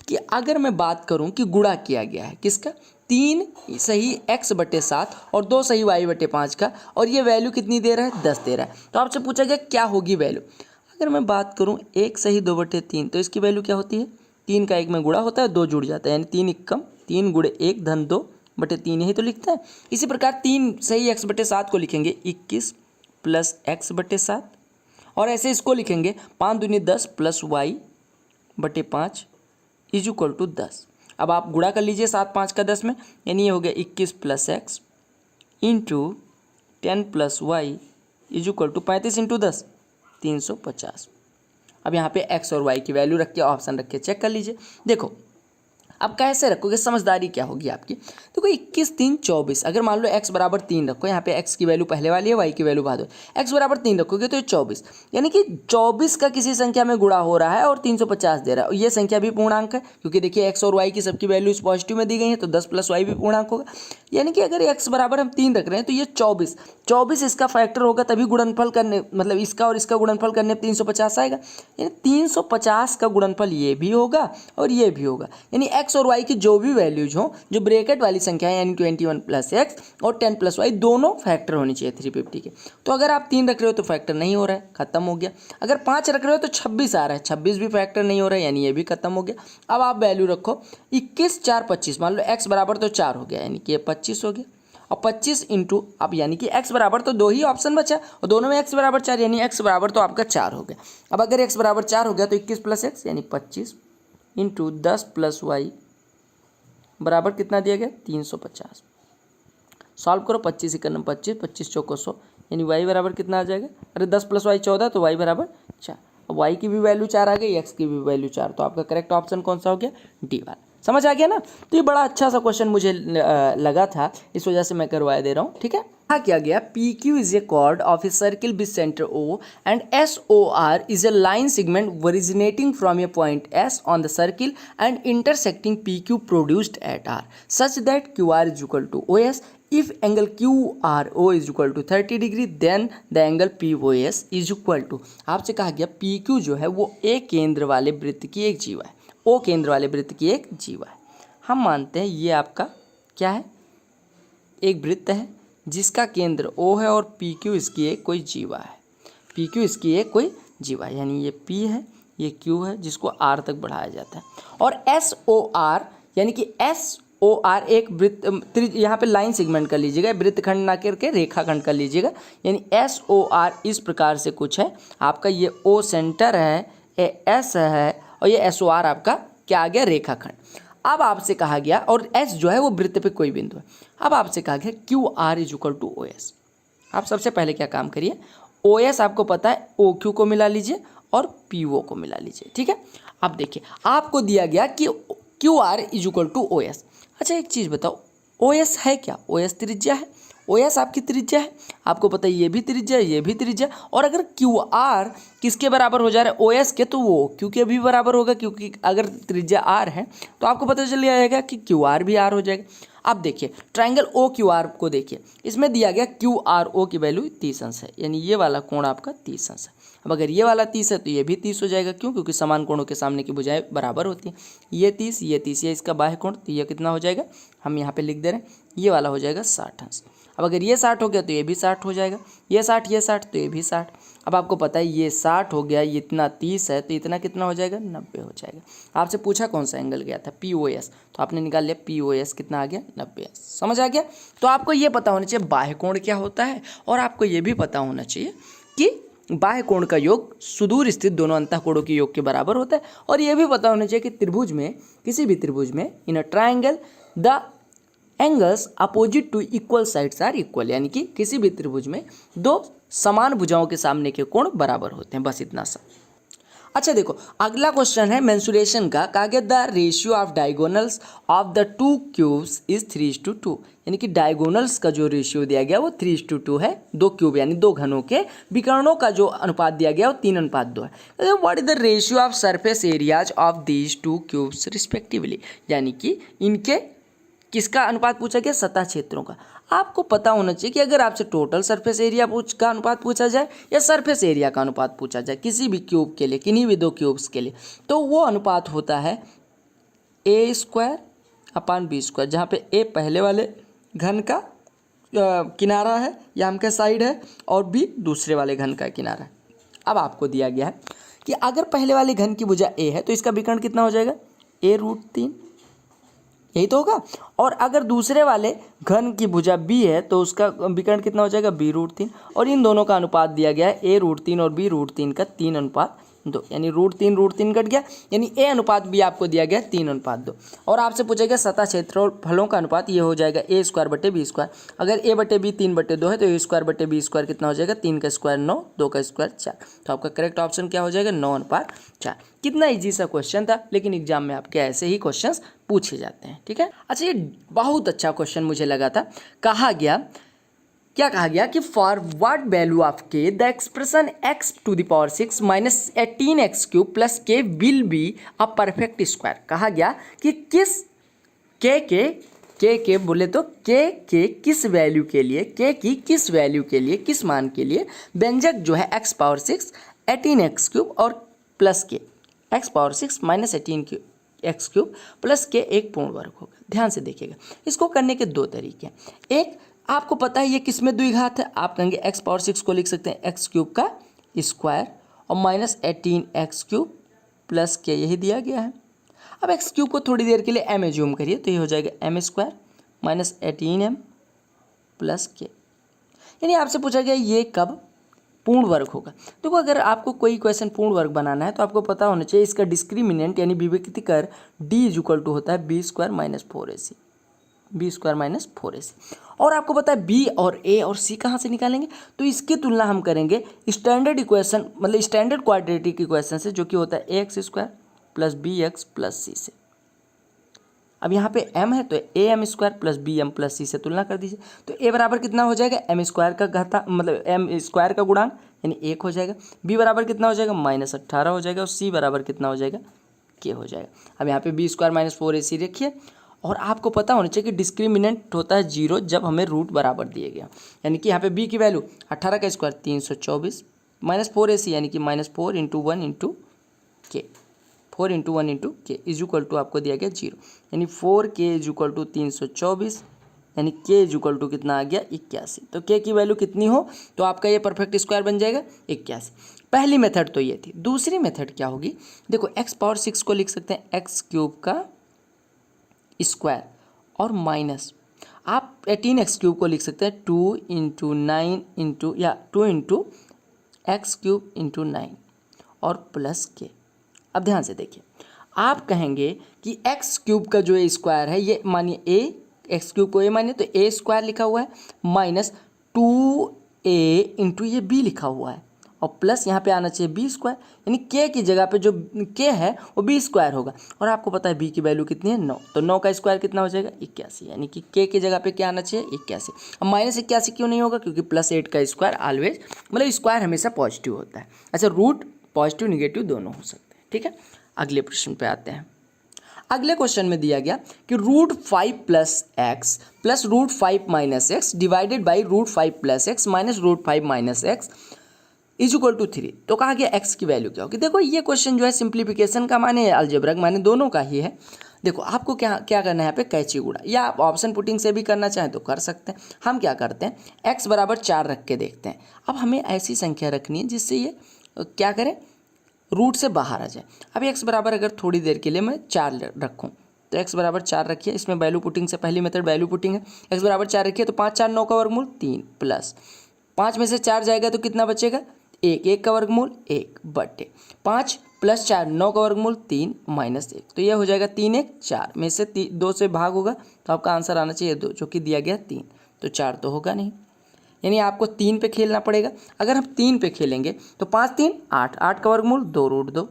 कि अगर मैं बात करूं कि गुणा किया गया है किसका, 3 सही x बटे 7 और 2 सही y बटे 5 का, और ये वैल्यू कितनी दे रहा है, 10 दे रहा है. तो आपसे पूछा गया क्या होगी वैल्यू. अगर मैं बात करूं 1 सही 2 बटे 3, तो इसकी वैल्यू क्या होती है, 3 का 1 में गुणा होता है, 2 जुड़ जाता है, यानी 3 एकम 3 गुणे 1 धन 2 बटे 3, यही तो लिखता है. इसी प्रकार 3 सही x बटे 7 को लिखेंगे 21 प्लस x बटे 7, और ऐसे इसको लिखेंगे 5 दूनी 10 प्लस y बटे 5 इज इक्वल टू 10. अब आप गुणा कर लीजिए 7 5 का 10 में, यानी ये हो गया 21 plus x into 10 plus Y is equal to 35 into 10 350. अब यहाँ पे x और y की वैल्यू रख के ऑप्शन रख के चेक कर लीजिए. देखो अब कैसे रखोगे, समझदारी क्या होगी आपकी. देखो 21 3 24, अगर मान लो x बराबर 3 रखो, यहाँ पे x की वैल्यू पहले वाली है, y की वैल्यू बाद में, x बराबर 3 रखोगे तो ये 24, यानी कि 24 का किसी संख्या में गुणा हो रहा है और 350 दे रहा है. और ये संख्या भी पूर्णांक है, क्योंकि देखिए x और y की सबकी वैल्यूज पॉजिटिव में दी गई है, तो 10 प्लस y भी पूर्णांक होगा. यानी कि अगर x बराबर हम 3 रख रहे हैं तो ये 24 इसका फैक्टर होगा, तभी गुणनफल करने, मतलब इसका और इसका गुणनफल करने पर 350 आएगा. यानी 350 का गुणनफल ये भी होगा और ये भी होगा. यानी x और y की जो भी वैल्यूज हो, जो ब्रैकेट वाली संख्या है, यानी 21 प्लस एक्स और 10 प्लस वाई दोनों फैक्टर होनी चाहिए 350 के. तो अगर आप 3 रख रहे हो तो फैक्टर नहीं हो रहा है, खत्म हो गया. अगर 5 रख रहे हो तो 26 आ रहा है, 26 भी फैक्टर नहीं हो रहा है, यानी ये भी खत्म हो गया. अब आप वैल्यू रखो 21 4 25, मान लो x बराबर तो 4 हो गया, यानी कि ये 25 हो गया. और 25 इंटू, अब यानी कि x बराबर तो 2 ही ऑप्शन बचा और दोनों में x बराबर 4, यानी x बराबर तो आपका 4 हो गया. अब अगर x बराबर 4 हो गया तो 21 प्लस एक्स यानी 25 इंटू 10 प्लस वाई बराबर कितना दिया गया 350. सॉल्व करो, 25 इक्यावन 25, 25 चौको 100, यानी y बराबर कितना आ जाएगा, अरे 10 प्लस वाई 14, तो y बराबर 4. अब y की भी वैल्यू 4 आ गई, x की भी वैल्यू 4, तो आपका करेक्ट ऑप्शन कौन सा हो गया, डी वाला. समझ आ गया ना. तो ये बड़ा अच्छा सा क्वेश्चन मुझे लगा था, इस वजह से मैं करवा दे रहा हूँ. ठीक है, क्या किया गया, P Q is a chord of a circle with centre O and S O R is a line segment originating from a point S on the circle and intersecting P Q produced at R such that Q R is equal to O S. If angle QRO is equal to 30 degree then the angle POS is equal to. आपसे कहा गया PQ जो है वो एक केंद्र वाले वृत्त की एक जीवा है, ओ केंद्र वाले वृत्त की एक जीवा है। हम मानते हैं ये आपका क्या है, एक वृत्त है जिसका केंद्र ओ है और पी क्यू इसकी एक कोई जीवा है, पी क्यू इसकी एक कोई जीवा है, यानी ये पी है ये क्यू है जिसको आर तक बढ़ाया जाता है। और एस ओ आर यानी कि एस ओ आर एक वृत्त, यहाँ पे लाइन सेगमेंट कर लीजिएगा, वृत्तखंड ना करके रेखाखंड कर लीजिएगा, यानी एस ओ आर इस प्रकार से कुछ है आपका, ये ओ सेंटर है, ये एस है और ये एस ओ आर आपका क्या आ गया, रेखाखंड। अब आपसे कहा गया, और एस जो है वो वृत्त पे कोई बिंदु है, अब आपसे कहा गया Q R is equal to O S. आप सबसे पहले क्या काम करिए, ओ एस आपको पता है ओ क्यू को मिला लीजिए और पी ओ को मिला लीजिए, ठीक है। अब देखिए आपको दिया गया कि Q R is equal to O S. अच्छा एक चीज़ बताओ, ओ एस है क्या, ओ एस त्रिज्या है, ओ एस आपकी त्रिज्या है, आपको पता है ये भी त्रिज्या ये भी त्रिज्या, और अगर क्यू आर किसके बराबर हो जा रहा है, ओ एस के, तो वो क्यू के भी बराबर होगा, क्योंकि अगर त्रिज्या आर है तो आपको पता चल जाएगा कि क्यू आर भी आर हो जाएगा। अब देखिए ट्रायंगल ओ क्यू आर को देखिए, इसमें दिया गया क्यू आर ओ की वैल्यू 30 अंश है, यानी ये वाला कोण आपका 30 अंश है। अब अगर ये वाला 30 है तो ये भी 30 हो जाएगा, क्यों, क्योंकि समान कोणों के सामने की भुजाएं बराबर होती हैं। ये 30 ये इसका बाह्य कोण, तो ये कितना हो जाएगा, हम यहाँ पे लिख दे रहे हैं, ये वाला हो जाएगा 60 अंश। अब अगर ये 60 हो गया तो ये भी 60 हो जाएगा, ये 60 तो ये भी 60। अब आपको पता है ये 60 हो गया, ये इतना 30 है, तो इतना कितना हो जाएगा, 90 हो जाएगा। आपसे पूछा कौन सा एंगल गया था, पी ओ एस, तो आपने निकाल लिया पी ओ एस कितना आ गया, 90। समझ आ गया। तो आपको ये पता होना चाहिए बाह्य कोण क्या होता है, और आपको ये भी पता होना चाहिए कि बाह्य कोण का योग सुदूर स्थित दोनों अंतःकोणों के योग के बराबर होता है, और ये भी पता होना चाहिए कि त्रिभुज में, किसी भी त्रिभुज में, in a triangle the angles opposite to equal sides are equal, यानी कि किसी भी त्रिभुज में दो समान भुजाओं के सामने के कोण बराबर होते हैं, बस इतना सा। अच्छा देखो अगला क्वेश्चन है मेंसुरेशन का, कहा गया the ratio of diagonals of the two cubes is 3:2, यानी कि डायगोनल्स का जो रेशियो दिया गया वो 3:2 है, दो क्यूब यानी दो घनों के विकर्णों का जो अनुपात दिया गया वो 3:2 है। What is the ratio of surface areas of these two cubes respectively, यानी कि इनके किसका अनुपात पूछा गया, सतह क्षेत्रों का। आपको पता होना चाहिए कि अगर आपसे टोटल सरफेस एरिया का अनुपात पूछा जाए या सरफेस एरिया का अनुपात पूछा जाए किसी भी क्यूब के लिए, किन्हीं भी दो क्यूब्स के लिए, तो वो अनुपात होता है a²/b², जहाँ पे a पहले वाले घन का किनारा है या हम कह साइड है, और b दूसरे वाले घन का किनारा है। अब आपको दिया गया है कि अगर पहले वाले घन की भुजा a है तो इसका विकर्ण कितना हो जाएगा, a√3, यही तो होगा। और अगर दूसरे वाले घन की भुजा b है तो उसका विकर्ण कितना हो जाएगा, b√3, और इन दोनों का अनुपात दिया गया है a√3 और b√3 का 3:2, यानी √3 कट गया, यानी a अनुपात b आपको दिया गया 3:2। और आपसे पूछा गया सतह क्षेत्र और फलों का अनुपात, ये हो जाएगा a²/b²। अगर a/b 3/2 है तो a²/b² कितना हो जाएगा, 3 का स्क्वायर 9, 2 का स्क्वायर 4। तो आपका करेक्ट ऑप्शन क्या हो जाएगा, 9:4। कितना ईजी सा क्वेश्चन था, लेकिन एग्जाम में आपके ऐसे ही क्वेश्चन पूछे जाते हैं, ठीक है। अच्छा ये बहुत अच्छा क्वेश्चन मुझे लगा था। क्या कहा गया कि फॉर व्हाट वैल्यू ऑफ के the expression x⁻6 - 18x³ + k will be a perfect square. कहा गया कि किस के बोले तो के किस वैल्यू के लिए, के की किस वैल्यू के लिए, किस मान के लिए व्यंजक जो है x⁻6 18x³ और प्लस के x⁻6 - 18x³ + के एक पूर्ण वर्ग होगा। ध्यान से देखिएगा, इसको करने के दो तरीके हैं। एक, आपको पता है ये किस में द्विघात है, आप कहेंगे x⁻6 को लिख सकते हैं x³ का स्क्वायर और -18x³ + के, यही दिया गया है। अब x³ को थोड़ी देर के लिए m एज्यूम करिए तो ये हो जाएगा m² - 18m + के, यानी आपसे पूछा गया ये कब पूर्ण वर्ग होगा। देखो अगर आपको कोई क्वेश्चन पूर्ण वर्ग बनाना है तो आपको पता होना चाहिए इसका डिस्क्रिमिनेंट यानी विभक्ति कर d = होता है b² - 4ac, b² - 4ac। और आपको पता है b और a और c कहाँ से निकालेंगे, तो इसकी तुलना हम करेंगे स्टैंडर्ड इक्वेशन मतलब स्टैंडर्ड क्वाड्रेटिक इक्वेशन से, जो कि होता है ax² + bx + c से। अब यहाँ पे m है तो am² + bm + c से तुलना कर दीजिए, तो a बराबर कितना हो जाएगा, m² का घाता मतलब m² का गुणांक यानी 1 हो जाएगा, b बराबर कितना हो जाएगा, -18 हो जाएगा, और c बराबर कितना हो जाएगा, k हो जाएगा। अब यहाँ पे b² - 4ac रखिए, और आपको पता होना चाहिए कि डिस्क्रिमिनेंट होता है 0 जब हमें रूट बराबर दिए गया, यानी कि यहाँ पे b की वैल्यू 18 का स्क्वायर 324 -4ac यानी कि -4 × 1 × k 4 इंटू 1 इंटू के इज इक्वल टू आपको दिया गया 0, यानी 4k इज इक्वल टू 324, यानी k इज इक्वल टू कितना आ गया 81। तो k की वैल्यू कितनी हो तो आपका ये परफेक्ट स्क्वायर बन जाएगा 81। पहली मेथड तो ये थी। दूसरी मेथड क्या होगी, देखो x पावर 6 को लिख सकते हैं x क्यूब का स्क्वायर और माइनस आप 18x क्यूब को लिख सकते हैं 2 इंटू 9 इंटू या 2 इंटू एक्स क्यूब इंटू 9 और प्लस के। अब ध्यान से देखिए, आप कहेंगे कि एक्स क्यूब का जो ये स्क्वायर है ये मानिए ए, एक्स क्यूब को ए मानिए तो ए स्क्वायर लिखा हुआ है माइनस 2a इंटू ये बी लिखा हुआ है और प्लस यहाँ पे आना चाहिए बी स्क्वायर, यानी के की जगह पे जो के है वो बी स्क्वायर होगा और आपको पता है बी की वैल्यू कितनी है 9, तो 9 का स्क्वायर कितना हो जाएगा 81, यानी कि के की जगह पे क्या आना चाहिए 81। अब माइनस 81 क्यों नहीं होगा, क्योंकि +8 का स्क्वायर ऑलवेज मतलब स्क्वायर हमेशा पॉजिटिव होता है। अच्छा, रूट पॉजिटिव निगेटिव दोनों हो सकते हैं, ठीक है। अगले प्रश्न पे आते हैं। अगले क्वेश्चन में दिया गया कि √5 plus x plus √5 minus X divided by √5 plus X minus √5 minus x is equal to 3। तो कहा गया x की वैल्यू क्या होगी। देखो ये क्वेश्चन जो है सिंप्लीफिकेशन का माने अलजेब्रा का माने दोनों का ही है। देखो आपको क्या क्या करना है यहाँ पे कैची गुणा, या आप ऑप्शन पुटिंग से भी करना चाहें तो कर सकते हैं। हम क्या करते हैं x बराबर 4 रख के देखते हैं। अब हमें ऐसी संख्या रखनी है जिससे ये क्या करें रूट से बाहर आ जाए। अब x बराबर अगर थोड़ी देर के लिए मैं 4 रखूँ तो x बराबर 4 रखिए, इसमें वैल्यू पुटिंग से पहली मेथड वैल्यू पुटिंग है। x बराबर 4 रखिए तो 5 4 9 का वर्गमूल 3 प्लस 5 में से 4 जाएगा तो कितना बचेगा 1, 1 का वर्गमूल 1 बटे 5 प्लस 4 9 का वर्गमूल 3 माइनस 1, तो यह हो जाएगा 3 1 4 में से 2 से भाग होगा तो आपका आंसर आना चाहिए 2, जो कि दिया गया 3, तो 4 तो होगा नहीं, यानी आपको 3 पे खेलना पड़ेगा। अगर हम 3 पे खेलेंगे तो 5 3 8, 8 का वर्गमूल 2 √2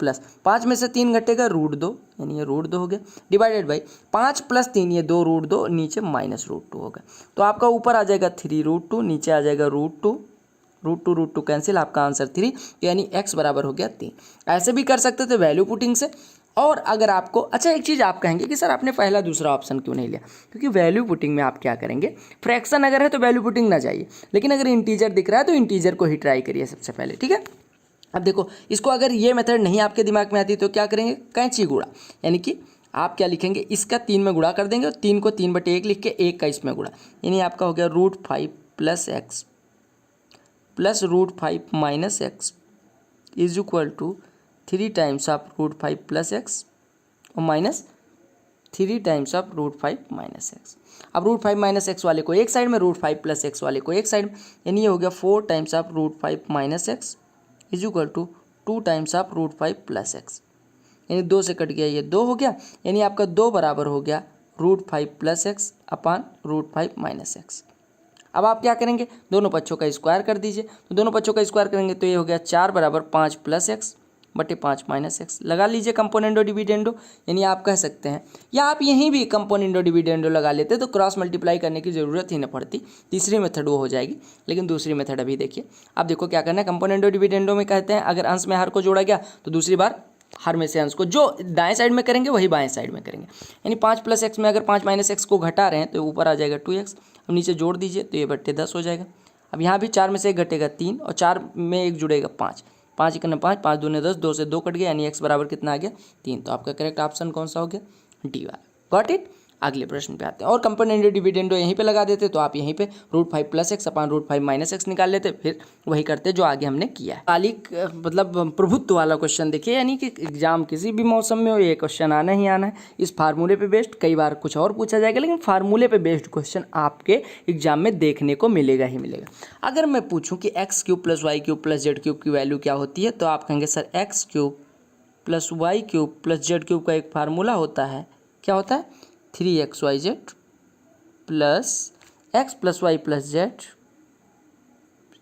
प्लस 5 में से 3 घटेगा √2, यानी ये √2 हो गया डिवाइडेड बाई 5 प्लस 3 ये 2 √2 नीचे माइनस √2 होगा, तो आपका ऊपर आ जाएगा 3 √2 नीचे आ जाएगा √2 √2 कैंसिल, आपका आंसर 3, यानी x बराबर हो गया 3। ऐसे भी कर सकते थे वैल्यू पुटिंग से। और अगर आपको अच्छा एक चीज़ आप कहेंगे कि सर आपने पहला दूसरा ऑप्शन क्यों नहीं लिया, क्योंकि वैल्यू पुटिंग में आप क्या करेंगे फ्रैक्शन अगर है तो वैल्यू पुटिंग ना जाइए, लेकिन अगर इंटीजर दिख रहा है तो इंटीजर को ही ट्राई करिए सबसे पहले, ठीक है। अब देखो इसको अगर ये मेथड नहीं आपके दिमाग में आती तो क्या करेंगे कैंची गुणा, यानी कि आप क्या लिखेंगे इसका 3 में गुणा कर देंगे और 3 को 3/1 लिख के 1 का इसमें गुणा, यानी आपका हो गया √5 plus x plus √5 minus x is equal to 3 times of √5 plus x और minus 3 times of √5 minus x. अब √5 माइनस एक्स वाले को एक साइड में, √5 प्लस एक्स वाले को एक साइड में, यानी ये हो गया 4 times of √5 minus x is equal to 2 times of √5 plus X, यानी 2 से कट गया ये 2 हो गया, यानी आपका 2 बराबर हो गया √5 प्लस एक्स अपान √5 माइनस एक्स। अब आप क्या करेंगे दोनों पक्षों का स्क्वायर कर दीजिए, तो दोनों पक्षों का स्क्वायर करेंगे तो ये हो गया 4 बराबर 5 प्लस एक्स बटे 5 माइनस एक्स। लगा लीजिए कंपोनेंडो डिविडेंडो, यानी आप कह सकते हैं या आप यहीं भी कंपोनेंडो डिविडेंडो लगा लेते तो क्रॉस मल्टीप्लाई करने की ज़रूरत ही न पड़ती, तीसरी मेथड वो हो जाएगी। लेकिन दूसरी मेथड अभी देखिए, अब देखो क्या करना है कंपोनेंडो डिविडेंडो में कहते हैं अगर अंश में हर को जोड़ा गया तो दूसरी बार हर में से अंश को जो दाएं साइड में करेंगे वही बाएं साइड में करेंगे, यानी 5 प्लस एक्स में अगर 5 माइनस एक्स को घटा रहे हैं तो ऊपर आ जाएगा 2x, अब नीचे जोड़ दीजिए तो ये बट्टे 10 हो जाएगा। अब यहाँ भी 4 में से 1 घटेगा 3 और 4 में 1 जुड़ेगा 5, 5 1 5, 5 दूने 10, 2 से 2 कट गया, यानी x बराबर कितना आ गया 3, तो आपका करेक्ट ऑप्शन कौन सा हो गया डी वाला। Got it. अगले प्रश्न पे आते हैं, और कंपोनेंडो डिविडेंडो यहीं पे लगा देते तो आप यहीं पे √5 प्लस एक्स अपान √5 माइनस एक्स निकाल लेते, फिर वही करते जो आगे हमने किया है। कालिक मतलब प्रभुत्व वाला क्वेश्चन देखिए, यानी कि एग्जाम किसी भी मौसम में हो ये क्वेश्चन आना ही आना है। इस फार्मूले पे बेस्ड कई बार कुछ और पूछा जाएगा, लेकिन फार्मूले पे बेस्ड क्वेश्चन आपके एग्जाम में देखने को मिलेगा ही मिलेगा। अगर मैं पूछूँ कि x³ plus y³ plus z³ की वैल्यू क्या होती है तो आप कहेंगे sir x³ plus y³ plus z³ का एक फार्मूला होता है, क्या होता है 3xyz plus x plus Y plus z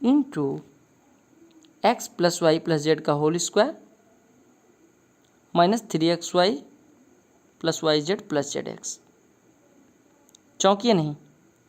into x plus Y plus Z का whole square minus 3xy plus Y Z plus Z x. चौंकिए नहीं,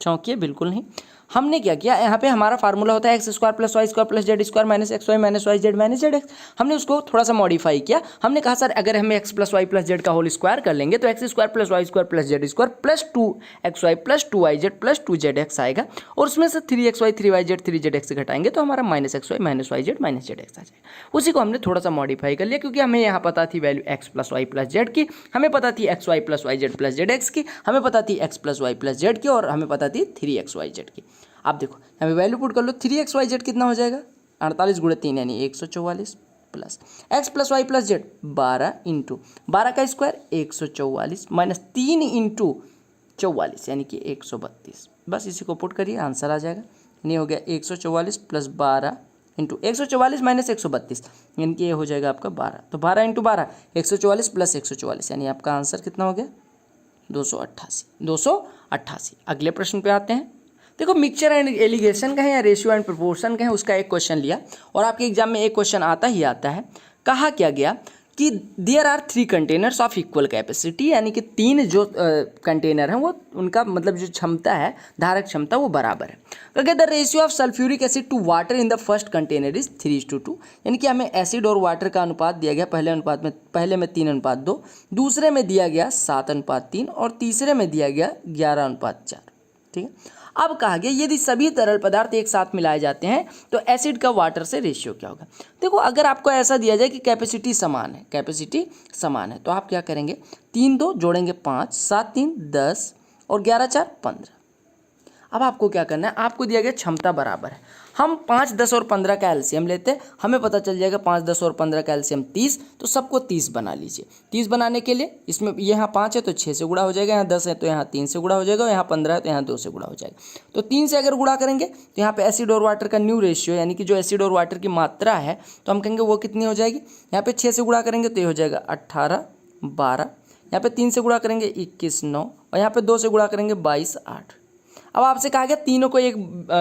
चौंकिए बिल्कुल नहीं। हमने क्या किया, यहाँ पे हमारा फार्मूला होता है X square plus Y square plus Z square minus x Y minus Y Z minus Z X. हमने उसको थोड़ा सा मॉडिफाई किया। हमने कहा सर अगर हमें X plus Y plus Z का होल स्क्वायर कर लेंगे तो X square plus Y square plus Z square plus 2xy plus 2yz plus 2zx आएगा, और उसमें से 3xy 3yz 3zx घटाएंगे तो हमारा minus x Y minus Y Z minus Z x आ जाएगा। उसी को हमने थोड़ा सा मॉडिफाई कर लिया, क्योंकि हमें यहाँ पता थी value X plus Y plus Z की, हमें पता थी X Y plus Y Z plus Z X की, हमें पता थी X plus Y plus Z की, और हमें पता थी 3xyz की। आप देखो यहाँ पे वैल्यू पुट कर लो, 3xyz कितना हो जाएगा 48 गुणे 3 यानी 144 plus x plus Y plus Z 12 into 12 का स्क्वायर 144 माइनस 3 इंटू 44 यानी कि 132। बस इसी को पुट करिए आंसर आ जाएगा। यानी हो गया 144 प्लस 12 इंटू 144 माइनस 132 यानी कि ये हो जाएगा आपका 12। तो 12 इंटू 12 144 प्लस 144 यानी आपका आंसर कितना हो गया 288। अगले प्रश्न पे आते हैं। देखो मिक्सचर एंड एलिगेशन का है या रेशियो एंड प्रोपोर्शन का है, उसका एक क्वेश्चन लिया और आपके एग्जाम में एक क्वेश्चन आता ही आता है। कहा क्या गया कि there are 3 containers of equal capacity, यानी कि 3 जो कंटेनर हैं वो उनका मतलब जो क्षमता है, धारक क्षमता वो बराबर है। अगर the ratio of sulphuric acid to water in the first container is 3:2, यानी कि हमें एसिड और वाटर का अनुपात दिया गया पहले में 3:2, दूसरे में दिया गया 7:3 और तीसरे में दिया गया 11:4। ठीक है। अब कहा गया यदि सभी तरल पदार्थ एक साथ मिलाए जाते हैं तो एसिड का वाटर से रेशियो क्या होगा। देखो अगर आपको ऐसा दिया जाए कि कैपेसिटी समान है तो आप क्या करेंगे, 3 2 जोड़ेंगे 5, 7 3 10 और 11 4 15। अब आपको क्या करना है, आपको दिया गया क्षमता बराबर है, हम 5 10 और 15 का एलसीएम लेते हैं, हमें पता चल जाएगा 5 10 और 15 का एलसीएम 30, तो सबको 30 बना लीजिए। 30 बनाने के लिए इसमें यहाँ 5 है तो 6 से गुणा हो जाएगा, यहाँ 10 है तो यहाँ 3 से गुणा हो जाएगा, यहाँ 15 है तो यहाँ 2 से गुणा हो जाएगा। तो 3 से अगर गुणा करेंगे तो यहाँ पे एसिड और वाटर का न्यू रेशियो, यानी कि जो एसिड और वाटर की मात्रा है तो हम कहेंगे वो कितनी हो जाएगी। यहाँ पे 6 से गुणा करेंगे तो ये हो जाएगा 18 12, यहाँ पे 3 से गुणा करेंगे 21 9 और यहाँ पे 2 से गुणा करेंगे 22 8। अब आपसे कहा गया तीनों को एक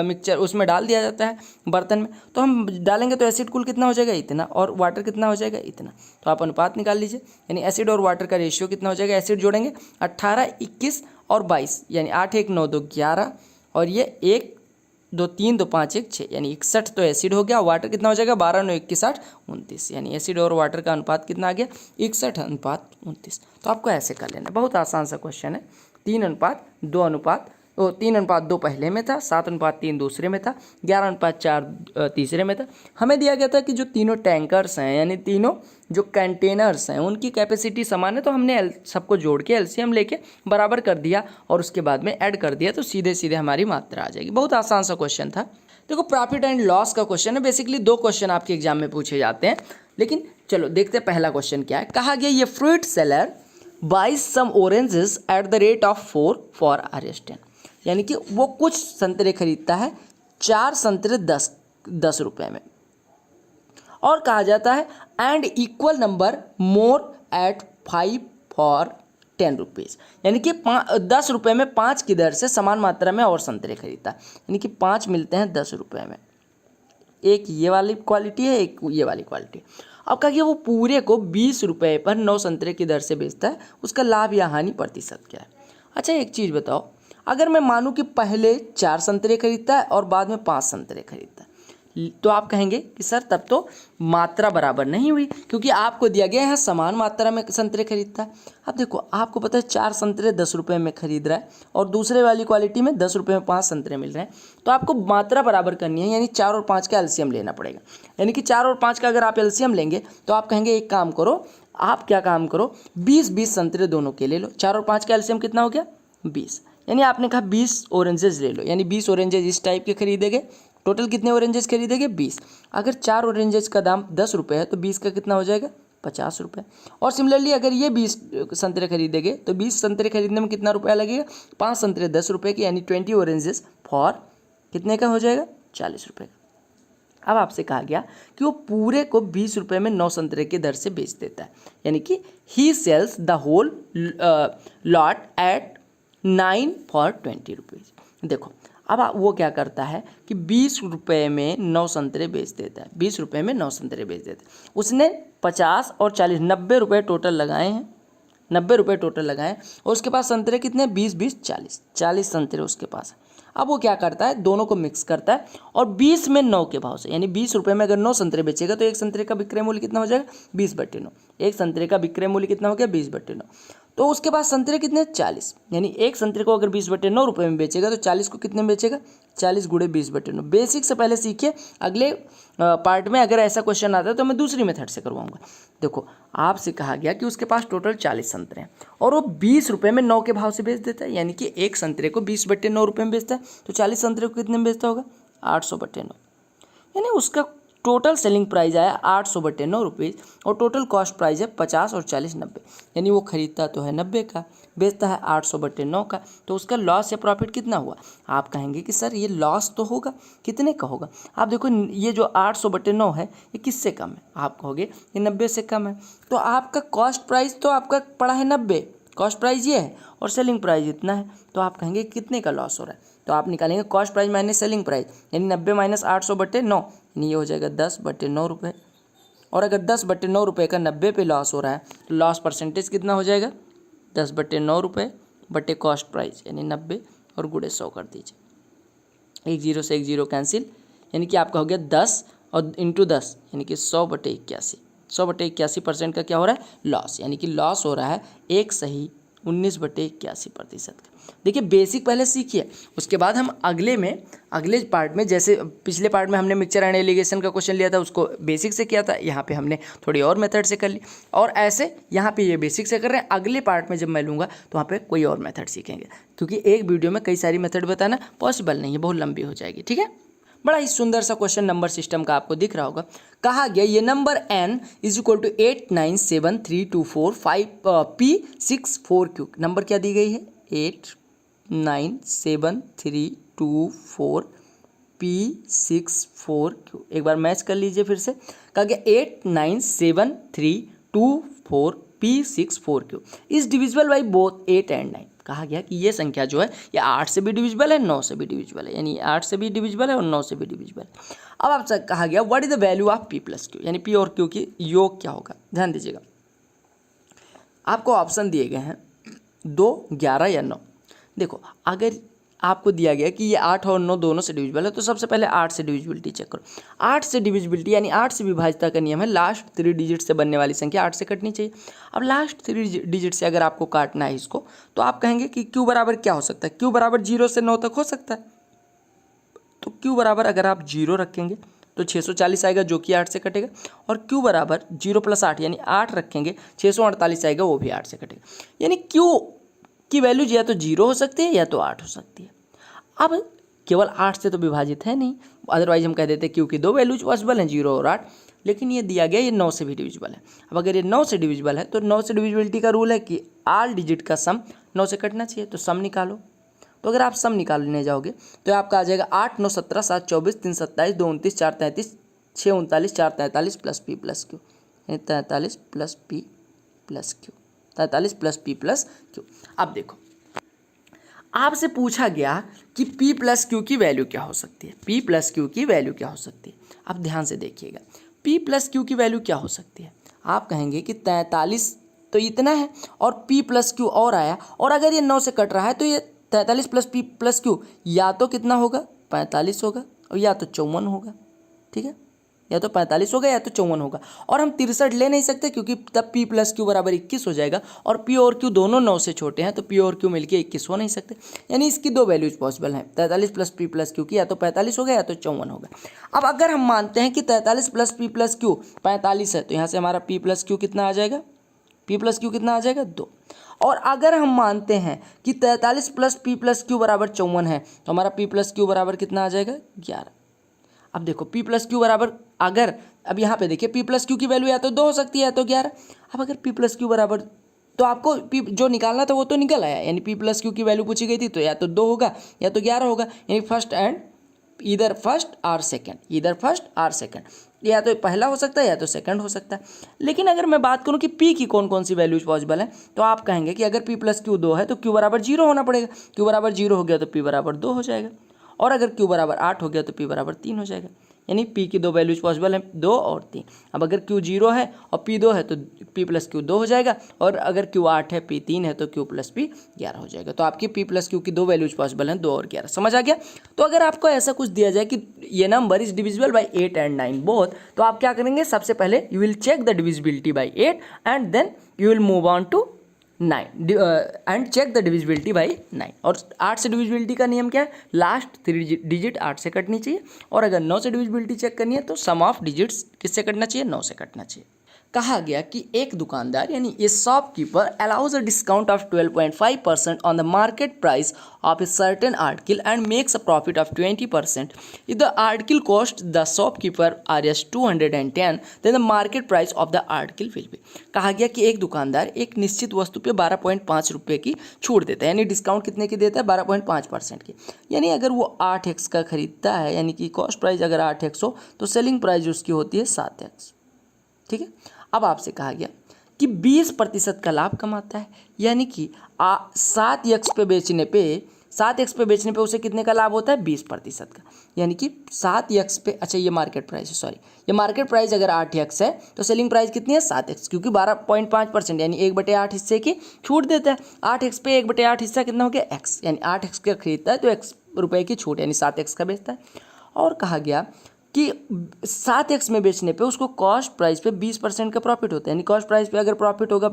मिक्सचर उसमें डाल दिया जाता है बर्तन में, तो हम डालेंगे तो एसिड कुल कितना हो जाएगा इतना और वाटर कितना हो जाएगा इतना। तो आप अनुपात निकाल लीजिए, यानी एसिड और वाटर का रेशियो कितना हो जाएगा। एसिड जोड़ेंगे 18 21 और 22 यानी 8 1 9 2 11 और ये 1 2 3 2 5 1 6 यानी 61 तो एसिड हो गया। वाटर कितना हो जाएगा 12 9 21 8 29, यानी एसिड और वाटर का अनुपात कितना आ गया 61:29। तो आपको ऐसे कर लेना, बहुत आसान सा क्वेश्चन है। 3:2 पहले में था, 7:3 दूसरे में था, 11:4 तीसरे में था। हमें दिया गया था कि जो तीनों टैंकर्स हैं यानी तीनों जो कंटेनर्स हैं उनकी कैपेसिटी समान है, तो हमने सबको जोड़ के एलसीएम लेके बराबर कर दिया और उसके बाद में ऐड कर दिया, तो सीधे सीधे हमारी मात्रा आ जाएगी। बहुत आसान सा क्वेश्चन था। देखो प्रॉफिट एंड लॉस का क्वेश्चन है, बेसिकली 2 क्वेश्चन आपके एग्जाम में पूछे जाते हैं, लेकिन चलो देखते हैं पहला क्वेश्चन क्या है। कहा गया ये fruit seller buys some oranges at the rate of 4 for ₹10, यानी कि वो कुछ संतरे खरीदता है, 4 संतरे 10 रुपये में, और कहा जाता है and equal number more at 5 for 10 rupees, यानी कि 10 रुपये में 5 की दर से समान मात्रा में और संतरे खरीदता है, यानी कि 5 मिलते हैं 10 रुपये में। एक ये वाली क्वालिटी है, एक ये वाली क्वालिटी। अब कहा कि वो पूरे को 20 रुपये पर 9 संतरे की दर से बेचता है, उसका लाभ या हानि प्रतिशत क्या है। अच्छा एक चीज़ बताओ, अगर मैं मानूं कि पहले 4 संतरे खरीदता है और बाद में 5 संतरे खरीदता है, तो आप कहेंगे कि सर तब तो मात्रा बराबर नहीं हुई, क्योंकि आपको दिया गया है समान मात्रा में संतरे खरीदता है। अब देखो आपको पता है 4 संतरे 10 रुपये में खरीद रहा है और दूसरे वाली क्वालिटी में 10 रुपये में 5 संतरे मिल रहे हैं, तो आपको मात्रा बराबर करनी है, यानी 4 और 5 का एलसीएम लेना पड़ेगा। यानी कि 4 और 5 का अगर आप एलसीएम लेंगे तो आप कहेंगे एक काम करो, आप क्या काम करो 20 संतरे दोनों के ले लो। 4 और 5 का एलसीएम कितना हो गया 20, यानी आपने कहा 20 ऑरेंजेस ले लो, यानी 20 ऑरेंजेस इस टाइप के खरीदेंगे। टोटल कितने ऑरेंजेस खरीदेंगे 20। अगर 4 ऑरेंजेस का दाम 10 रुपये है तो 20 का कितना हो जाएगा 50 रुपये। और सिमिलरली अगर ये 20 संतरे खरीदेंगे तो 20 संतरे खरीदने में कितना रुपया लगेगा, 5 संतरे 10 रुपये के, यानी 20 ऑरेंजेस फॉर कितने का हो जाएगा 40 रुपये का। अब आपसे कहा गया कि वो पूरे को 20 रुपये में 9 संतरे की दर से बेच देता है, यानी कि he sells the whole lot at 9 for 20 rupees. देखो अब वो क्या करता है कि 20 रुपये में 9 संतरे बेच देता है, 20 रुपये में 9 संतरे बेच देता है। उसने 50 और 40 90 रुपये टोटल लगाए हैं, 90 रुपये टोटल लगाए, और उसके पास संतरे कितने 20 20 40 संतरे उसके पास है। अब वो क्या करता है, दोनों को मिक्स करता है और 20 में 9 के भाव से, यानी 20 रुपये में अगर 9 संतरे बेचेगा तो एक संतरे का विक्रय मूल्य कितना हो जाएगा, 20/9। एक संतरे का विक्रय मूल्य कितना हो गया, 20/9। तो उसके बाद संतरे कितने, 40, यानी एक संतरे को अगर 20/9 रुपये में बेचेगा तो 40 को कितने में बेचेगा, 40 × 20/9। बेसिक से पहले सीखिए, अगले पार्ट में अगर ऐसा क्वेश्चन आता है तो मैं दूसरी मेथड से करवाऊंगा। देखो आपसे कहा गया कि उसके पास टोटल 40 संतरे हैं और वो 20 रुपये में 9 के भाव से बेच देता है, यानी कि एक संतरे को 20/9 रुपये में बेचता है, तो 40 संतरे को कितने में बेचता होगा, 800/9, यानी उसका टोटल सेलिंग प्राइस आया 800/9 रुपीज़ और टोटल कॉस्ट प्राइस है 50 और 40 90, यानी वो खरीदता तो है 90 का, बेचता है 800/9 का, तो उसका लॉस या प्रॉफिट कितना हुआ। आप कहेंगे कि सर ये लॉस तो होगा, कितने का होगा। आप देखो ये जो 800/9 है ये किससे कम है, आप कहोगे ये 90 से कम है, तो आपका कॉस्ट प्राइस तो आपका पड़ा है 90, कॉस्ट प्राइस ये है और सेलिंग प्राइस इतना है, तो आप कहेंगे कितने का लॉस हो रहा है। तो आप निकालेंगे cost price minus selling price, यानी 90 - 800/9, यानी ये हो जाएगा 10/9 रुपये। और अगर 10/9 रुपये का 90 पे लॉस हो रहा है तो लॉस परसेंटेज कितना हो जाएगा, 10/9 रुपये बटे कॉस्ट प्राइस, यानी 90 और गुणे 100 कर दीजिए, 1 0 से 1 0 कैंसिल, यानी कि आपका हो गया 10 और इंटू 10, यानी कि 100/81। 100/81% का क्या हो रहा है, लॉस, यानी कि लॉस हो रहा है एक सही 19/81% का। देखिए बेसिक पहले सीखिए, उसके बाद हम अगले पार्ट में, जैसे पिछले पार्ट में हमने मिक्सचर एंड एलिगेशन का क्वेश्चन लिया था, उसको बेसिक से किया था, यहाँ पे हमने थोड़ी और मेथड से कर ली, और ऐसे यहाँ पे ये बेसिक से कर रहे हैं। अगले पार्ट में जब मैं लूँगा तो वहाँ पे कोई और मेथड सीखेंगे, क्योंकि एक वीडियो में कई सारी मेथड बताना पॉसिबल नहीं है, बहुत लंबी हो जाएगी, ठीक है। बड़ा ही सुंदर सा क्वेश्चन नंबर सिस्टम का आपको दिख रहा होगा। कहा गया ये नंबर n = 897324 नंबर क्या दी गई है, 897324 P64Q। एक बार मैच कर लीजिए फिर से। कहा गया 897324 P64Q is divisible by both 8 and 9। कहा गया कि ये संख्या जो है ये 8 से भी डिविजिबल है, 9 से भी डिविजिबल है, यानी 8 से भी डिविजिबल है और 9 से भी डिविजिबल है। अब आपसे कहा गया what is the value of P + Q, यानी P और Q की योग क्या होगा। ध्यान दीजिएगा, आपको ऑप्शन दिए गए हैं 2, 11 या 9। देखो अगर आपको दिया गया कि ये 8 और 9 दोनों से डिविजिबल है तो सबसे पहले 8 से डिविजिबिलिटी चेक करो। 8 से डिविजिबिलिटी यानी 8 से विभाज्यता का नियम है, लास्ट 3 डिजिट से बनने वाली संख्या 8 से कटनी चाहिए। अब लास्ट 3 डिजिट से अगर आपको काटना है इसको, तो आप कहेंगे कि Q बराबर क्या हो सकता है, Q बराबर 0 से 9 तक हो सकता है। तो Q बराबर अगर आप 0 रखेंगे तो 640 आएगा जो कि 8 से कटेगा, और Q बराबर 0 + 8 यानी 8 रखेंगे 648 आएगा, वो भी 8 से कटेगा। यानी Q की वैल्यू या तो 0 हो सकती है या तो 8 हो सकती है। अब केवल 8 से तो विभाजित है नहीं, अदरवाइज हम कह देते हैं Q की 2 वैल्यूज पॉसिबल हैं, 0 और 8, लेकिन ये दिया गया ये 9 से भी डिविजिबल है। अब अगर ये 9 से डिविजिबल है तो 9 से डिविजिबिलिटी का रूल है कि ऑल डिजिट का सम 9 से कटना चाहिए, तो सम निकालो। तो अगर आप सम निकालने जाओगे तो आपका आ जाएगा 8 9 17 7 24 3 27 2 29 4 33 6 39 4 43 + P + Q, यानी 43 + P + Q, 43 + P + Q। अब देखो आपसे पूछा गया कि P + Q की वैल्यू क्या हो सकती है, P + Q की वैल्यू क्या हो सकती है। अब ध्यान से देखिएगा P + Q की वैल्यू क्या हो सकती है। आप कहेंगे कि 43 तो इतना है और P + Q और आया, और अगर ये 9 से कट रहा है तो ये 43 + P + Q या तो कितना होगा, 45 होगा, और या तो 54 होगा, ठीक है, या तो 45 होगा या तो 54 होगा। और हम 63 ले नहीं सकते क्योंकि तब P + Q बराबर 21 हो जाएगा, और P और Q दोनों 9 से छोटे हैं तो P और Q मिलके 21 हो नहीं सकते, यानी इसकी 2 वैल्यूज पॉसिबल हैं, 43 + P + Q की या तो 45 होगा या तो 54 होगा। अब अगर हम मानते हैं कि 43 + P + Q 45 है, तो यहाँ से हमारा P + Q कितना आ जाएगा, P + Q कितना आ जाएगा, 2। और अगर हम मानते हैं कि 43 + P + Q बराबर 54 है, तो हमारा P + Q बराबर कितना आ जाएगा, 11। अब देखो P + Q बराबर, अगर अब यहाँ पे देखिए P + Q की वैल्यू या तो 2 हो सकती है या तो 11। अब अगर P + Q बराबर, तो आपको P जो निकालना था वो तो निकल आया, यानी P + Q की वैल्यू पूछी गई थी तो या तो 2 होगा या तो 11 होगा, यानी फर्स्ट एंड इधर फर्स्ट और सेकंड, इधर फर्स्ट और सेकंड, या तो पहला हो सकता है या तो सेकंड हो सकता है। लेकिन अगर मैं बात करूं कि P की कौन कौन सी वैल्यूज पॉसिबल है, तो आप कहेंगे कि अगर P + Q 2 है तो Q बराबर 0 होना पड़ेगा, Q बराबर 0 हो गया तो P बराबर 2 हो जाएगा, और अगर Q बराबर 8 हो गया तो P बराबर 3 हो जाएगा। यानी पी की दो वैल्यूज पॉसिबल हैं, 2 और 3। अब अगर क्यू 0 है और पी 2 है तो पी प्लस क्यू 2 हो जाएगा, और अगर क्यू 8 है पी 3 है तो क्यू प्लस पी 11 हो जाएगा। तो आपकी पी प्लस क्यू की दो वैल्यूज पॉसिबल हैं, 2 और 11। समझ आ गया? तो अगर आपको ऐसा कुछ दिया जाए कि ये number is divisible by 8 and 9 both, तो आप क्या करेंगे? सबसे पहले you will check the divisibility by 8 and then you will move on to 9 and check the divisibility by 9। और 8 से डिविजिबिलिटी का नियम क्या है? लास्ट 3 डिजिट 8 से कटनी चाहिए, और अगर 9 से डिविजिबिलिटी चेक करनी है तो सम ऑफ डिजिट्स किससे कटना चाहिए? 9 से कटना चाहिए। कहा गया कि एक दुकानदार यानी a shopkeeper allows a discount of 12.5% on the market price of a certain article and makes a profit of 20%। If the article cost the shopkeeper R 210, then the market price of the article will be. कहा गया कि एक दुकानदार एक निश्चित वस्तु पे 12.5 रुपये की छूट देता है, यानी डिस्काउंट कितने की देता है? 12.5% की। यानी अगर वो 8x का खरीदता है, यानी कि कॉस्ट प्राइस अगर 8x हो तो सेलिंग प्राइस उसकी होती है 7x। ठीक है। अब आपसे कहा गया कि 20% का लाभ कमाता है, यानी कि 7x पे बेचने पे 7x पे बेचने पे उसे कितने का लाभ होता है? 20% का। यानी कि 7x पे, अच्छा ये मार्केट प्राइस है, सॉरी, ये मार्केट प्राइस अगर 8x है तो सेलिंग प्राइस कितनी है? 7x, क्योंकि 12.5% यानी 1/8 हिस्से की छूट देता है। 8x पे 1/8 हिस्सा कितना हो गया? x, यानी 8x का खरीदता है तो x रुपये की छूट, यानी 7x का बेचता है। और कहा गया कि 7x में बेचने पे उसको कॉस्ट प्राइस पे 20% का प्रॉफिट होता है, यानी कॉस्ट प्राइस पे अगर प्रॉफिट होगा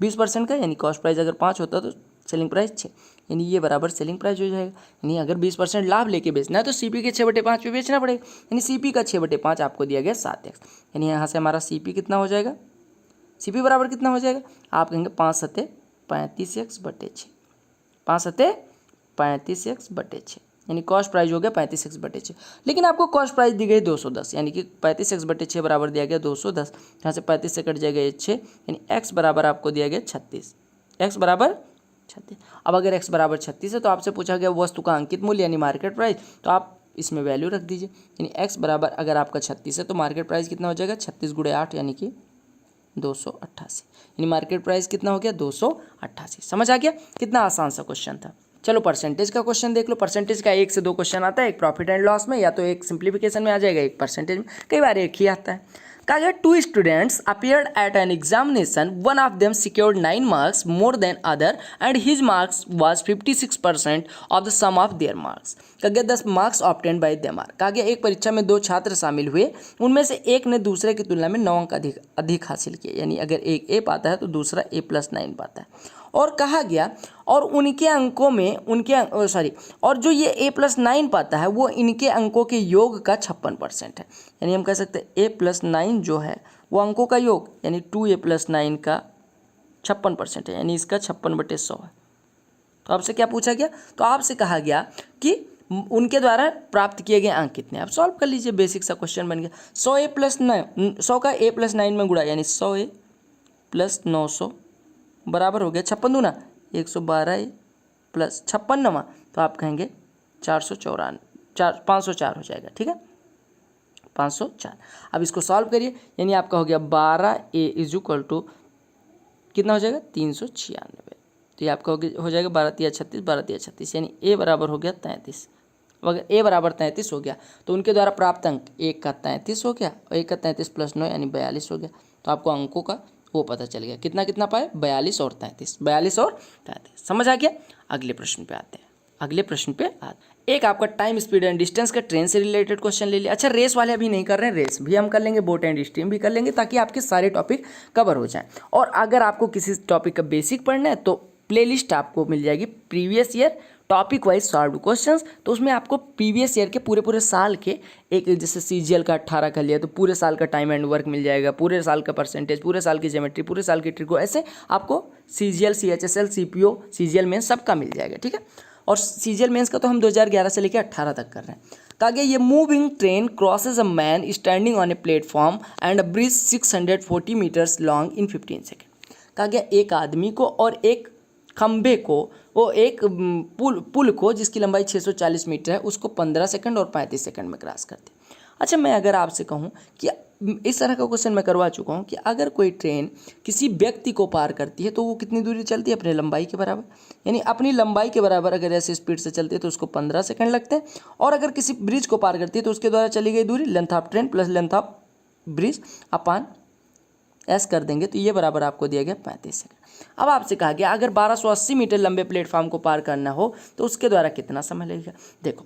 20% का, यानी कॉस्ट प्राइस अगर 5 होता तो सेलिंग प्राइस 6, यानी ये बराबर सेलिंग प्राइस हो जाएगा। यानी अगर 20% लाभ लेके बेचना है तो CP के 6/5 पे बेचना पड़ेगा, यानी CP का 6/5 आपको दिया गया 7x, यानी यहाँ से हमारा CP कितना हो जाएगा? CP बराबर कितना हो जाएगा? आप कहेंगे 5 × 35x/6, 5 × 35x/6, यानी कॉस्ट प्राइस हो गया 35x/6। लेकिन आपको कॉस्ट प्राइस दी गई 210, यानी कि 35x/6 बराबर दिया गया 210। यहाँ से 35 से कट जाएगा ये 6, यानी x बराबर आपको दिया गया 36, x बराबर 36। अब अगर x बराबर 36 है तो आपसे पूछा गया वस्तु का अंकित मूल्य यानी मार्केट प्राइस, तो आप इसमें वैल्यू रख दीजिए, यानी x बराबर अगर आपका 36 है तो मार्केट प्राइस कितना हो जाएगा? 36 × 8 यानी कि 288, यानी मार्केट प्राइस कितना हो गया? 288। समझ आ गया? कितना आसान सा क्वेश्चन था। चलो परसेंटेज का क्वेश्चन देख लो। परसेंटेज का 1 से 2 क्वेश्चन आता है, एक प्रॉफिट एंड लॉस में, या तो एक सिंप्लीफिकेशन में आ जाएगा, एक परसेंटेज में, कई बार एक ही आता है। कहा गया 2 students appeared at an examination, one of them secured 9 marks more than other and his marks was 56% of the sum of their marks. कहा गया 10 marks obtained by them are. कहा गया एक परीक्षा में 2 छात्र शामिल हुए, उनमें से एक ने दूसरे की तुलना में 9 अंक अधिक हासिल किए, यानी अगर एक A पाता है तो दूसरा A+9 पाता है। और कहा गया और उनके अंकों में और जो ये A+9 पाता है वो इनके अंकों के योग का 56% है, यानी हम कह सकते हैं A+9 जो है वो अंकों का योग, यानी 2A+9 का 56% है, यानी इसका 56/100 है। तो आपसे क्या पूछा गया? तो आपसे कहा गया कि उनके द्वारा प्राप्त किए गए अंक कितने। आप सॉल्व कर लीजिए, बेसिक सा क्वेश्चन बन गया। 100 का A+9 में गुणा, यानी 100A + 900 बराबर हो गया 56 दूना 112A प्लस 56, तो आप कहेंगे 504 हो जाएगा। ठीक है, 504। अब इसको सॉल्व करिए, यानी आपका हो गया 12A = कितना हो जाएगा? 396। तो ये आपका हो जाएगा 12×3=36, यानी A बराबर हो गया 33। अगर A बराबर 33 हो गया तो उनके द्वारा प्राप्त अंक 1 का 33 हो गया, और 1 का 33 + 9 यानी 42 हो गया। तो आपको अंकों का वो पता चल गया, कितना पाए? 42 और 33। समझ आ गया? अगले प्रश्न पे आते हैं। एक आपका टाइम, स्पीड एंड डिस्टेंस का ट्रेन से रिलेटेड क्वेश्चन ले लिया। अच्छा, रेस वाले अभी नहीं कर रहे हैं, रेस भी हम कर लेंगे, बोट एंड स्ट्रीम भी कर लेंगे, ताकि आपके सारे टॉपिक कवर हो जाएं। और अगर आपको किसी टॉपिक का बेसिक पढ़ना है तो प्लेलिस्ट आपको मिल जाएगी previous year topic wise solve questions. तो उसमें आपको प्रीवियस ईयर के पूरे साल के, एक जैसे CGL का 18 कर लिया तो पूरे साल का टाइम एंड वर्क मिल जाएगा, पूरे साल का परसेंटेज, पूरे साल की ज्योमेट्री, पूरे साल की ट्रिको, ऐसे आपको CGL, CHSL, CPO, CGL mains सबका मिल जाएगा। ठीक है, और CGL मेंस का तो हम 2011 से लेकर 18 तक कर रहे हैं। कहा गया ये moving train crosses a man standing on a platform and a bridge 640 metres long in 15 second. कहा गया एक आदमी को और एक खंबे को, वो एक पुल को जिसकी लंबाई 640 मीटर है, उसको 15 सेकंड और 35 सेकंड में क्रॉस करते हैं। अच्छा, मैं अगर आपसे कहूँ कि इस तरह का क्वेश्चन मैं करवा चुका हूँ कि अगर कोई ट्रेन किसी व्यक्ति को पार करती है तो वो कितनी दूरी चलती है? अपनी लंबाई के बराबर। यानी अपनी लंबाई के बराबर अगर ऐसे स्पीड से चलती है तो उसको 15 सेकंड लगते हैं। और अगर किसी ब्रिज को पार करती है तो उसके द्वारा चली गई दूरी length of train plus length of bridge upon S कर देंगे तो ये बराबर आपको दिया गया 35 सेकंड। अब आपसे कहा गया अगर 1280 मीटर लंबे प्लेटफॉर्म को पार करना हो तो उसके द्वारा कितना समय लगेगा? देखो,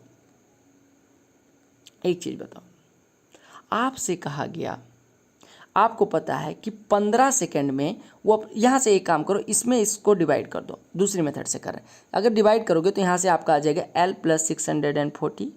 एक चीज़ बताओ, आपसे कहा गया, आपको पता है कि 15 सेकंड में वो, यहाँ से एक काम करो, इसमें इसको डिवाइड कर दो, दूसरी मेथड से कर रहे हैं। अगर डिवाइड करोगे तो यहाँ से आपका आ जाएगा L + 640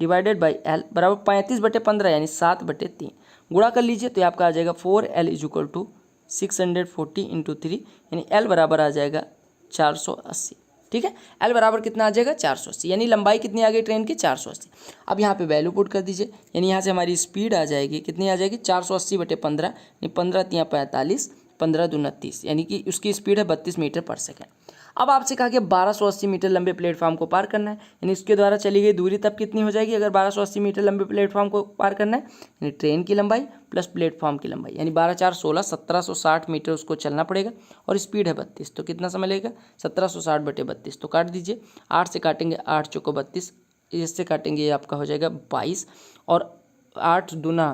डिवाइडेड बाई L बराबर 35/15 यानी 7/3 गुणा कर लीजिए तो आपका आ जाएगा 4L = 640 × 3 यानी L बराबर आ जाएगा 480। ठीक है, L बराबर कितना आ जाएगा? 480। यानी लंबाई कितनी आ गई ट्रेन की? 480। अब यहाँ पे वैल्यू पुट कर दीजिए, यानी यहाँ से हमारी स्पीड आ जाएगी, कितनी आ जाएगी? 480/15 यानी 15 × 3 = 45, 15 × 2 = 30 यानी कि उसकी स्पीड है 32 मीटर पर सेकेंड। अब आपसे कहा कि 1280 मीटर लंबे प्लेटफॉर्म को पार करना है, यानी इसके द्वारा चली गई दूरी तब कितनी हो जाएगी? अगर 1280 मीटर लंबे प्लेटफॉर्म को पार करना है, यानी ट्रेन की लंबाई प्लस प्लेटफॉर्म की लंबाई, यानी 12 × 4 = 16, 1760 मीटर उसको चलना पड़ेगा और स्पीड है 32, तो कितना समय लगेगा? 1760/32 तो काट दीजिए, 8 से काटेंगे 8 × 4 = 32, इससे काटेंगे ये आपका हो जाएगा 22 और 8 दूना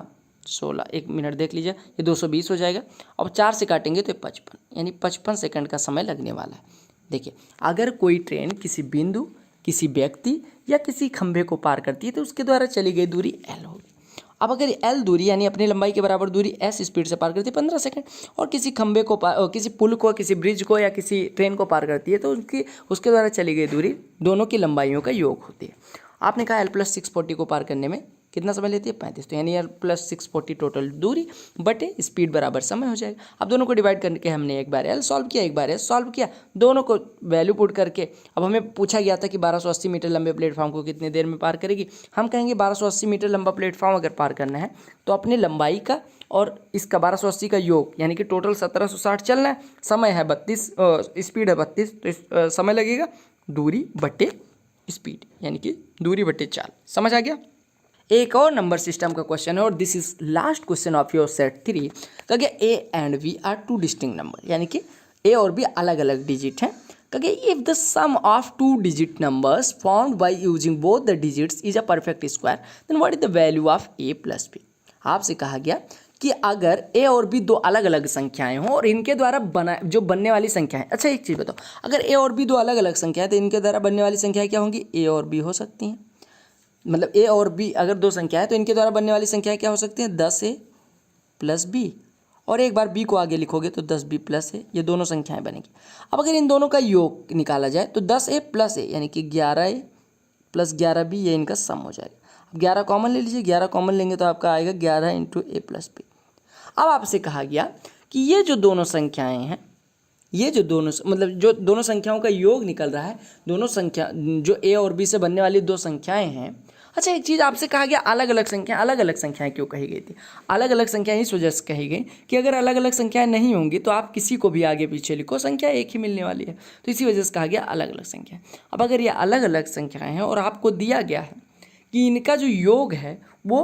16, 1 मिनट देख लीजिए, ये 220 हो जाएगा। अब 4 से काटेंगे तो 55, यानी 55 सेकंड का समय लगने वाला है। देखिए, अगर कोई ट्रेन किसी बिंदु, किसी व्यक्ति या किसी खंभे को पार करती है तो उसके द्वारा चली गई दूरी L होगी। अब अगर L दूरी यानी अपनी लंबाई के बराबर दूरी S स्पीड से पार करती है 15 सेकंड, और किसी खंभे को किसी पुल को, किसी ब्रिज को या किसी ट्रेन को पार करती है तो उसके द्वारा चली गई दूरी दोनों की लंबाइयों का योग होती है। आपने कहा L + 640 को पार करने में कितना समय लेती है? 35, तो यानी L + 640 टोटल दूरी बटे स्पीड बराबर समय हो जाएगा। अब दोनों को डिवाइड करके हमने एक बार L सॉल्व किया, एक बार S सॉल्व किया, दोनों को वैल्यू पुट करके अब हमें पूछा गया था कि 1280 मीटर लंबे प्लेटफॉर्म को कितनी देर में पार करेगी। हम कहेंगे 1280 मीटर लंबा प्लेटफॉर्म अगर पार करना है तो अपनी लंबाई का और इसका 1280 का योग यानी कि टोटल 1760 चलना है, समय है 32, स्पीड है 32, तो समय लगेगा दूरी बटे स्पीड यानी कि दूरी बटे चाल। समझ आ गया? एक और नंबर सिस्टम का क्वेश्चन है और this is last question of your set 3 का गया A and V are 2 distinct number, यानी कि A और B अलग अलग डिजिट हैं। कहा if the sum of 2 digit numbers found by using both the digits is a perfect square then what is the value of A + B। आपसे कहा गया कि अगर A और B दो अलग अलग संख्याएं हों और इनके द्वारा बनने वाली संख्याएं, अच्छा एक चीज़ बताओ, अगर A और B दो अलग अलग संख्याएं तो इनके द्वारा बनने वाली संख्याएं क्या होंगी? A और B हो सकती हैं। मतलब A और B अगर दो संख्या है तो इनके द्वारा बनने वाली संख्याएं क्या हो सकती हैं? 10A + B, और एक बार B को आगे लिखोगे तो 10B + A, ये दोनों संख्याएं बनेंगी। अब अगर इन दोनों का योग निकाला जाए तो 10A + A यानी कि 11A + 11B ये इनका सम हो जाएगा। अब 11 कॉमन ले लीजिए, 11 कॉमन लेंगे तो आपका आएगा 11 × A + B। अब आपसे कहा गया कि ये जो दोनों संख्याएं हैं, ये जो दोनों जो दोनों संख्याओं का योग निकल रहा है, दोनों संख्या जो A और B से बनने वाली दो संख्याएं हैं। अच्छा एक चीज़ आपसे कहा गया अलग अलग संख्याएं क्यों कही गई थी? अलग अलग संख्याएं इस वजह से कही गई कि अगर अलग अलग संख्याएं नहीं होंगी तो आप किसी को भी आगे पीछे लिखो, संख्या एक ही मिलने वाली है, तो इसी वजह से कहा गया अलग अलग संख्याएं। अब अगर ये अलग अलग संख्याएं हैं और आपको दिया गया है कि इनका जो योग है वो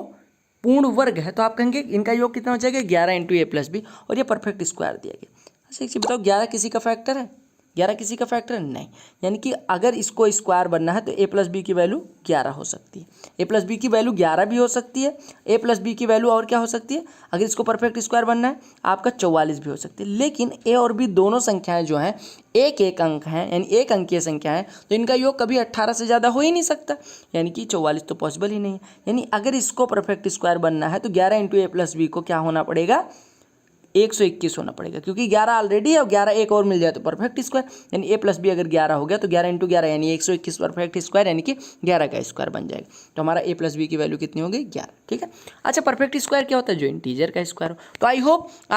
पूर्ण वर्ग है, तो आप कहेंगे इनका योग कितना हो जाएगा? 11 × A + B, और ये परफेक्ट स्क्वायर दिया गया। अच्छा एक चीज़ बताओ, 11 किसी का फैक्टर है? 11 किसी का फैक्टर है? नहीं। यानी कि अगर इसको स्क्वायर बनना है तो A + B की वैल्यू 11 हो सकती है, A + B की वैल्यू 11 भी हो सकती है, A + B की वैल्यू और क्या हो सकती है? अगर इसको परफेक्ट स्क्वायर बनना है आपका 44 भी हो सकती है। लेकिन A और B दोनों संख्याएं जो हैं एक एक अंक हैं, यानी एक अंकीय संख्या है, तो इनका योग कभी 18 से ज़्यादा हो ही नहीं सकता, यानी कि 44 तो पॉसिबल ही नहीं है। यानी अगर इसको परफेक्ट स्क्वायर बनना है तो 11 × A + B को क्या होना पड़ेगा? 121 होना पड़ेगा, क्योंकि 11 ऑलरेडी है और 11 एक और मिल जाए तो परफेक्ट स्क्वायर, यानी A + B अगर 11 हो गया तो 11 × 11 यानी 121 परफेक्ट स्क्वायर, यानी कि 11 का स्क्वायर बन जाएगा। तो हमारा A + B की वैल्यू कितनी होगी? 11। ठीक है। अच्छा परफेक्ट स्क्वायर क्या होता है? जो इंटीजर का स्क्वायर हो। तो आई होप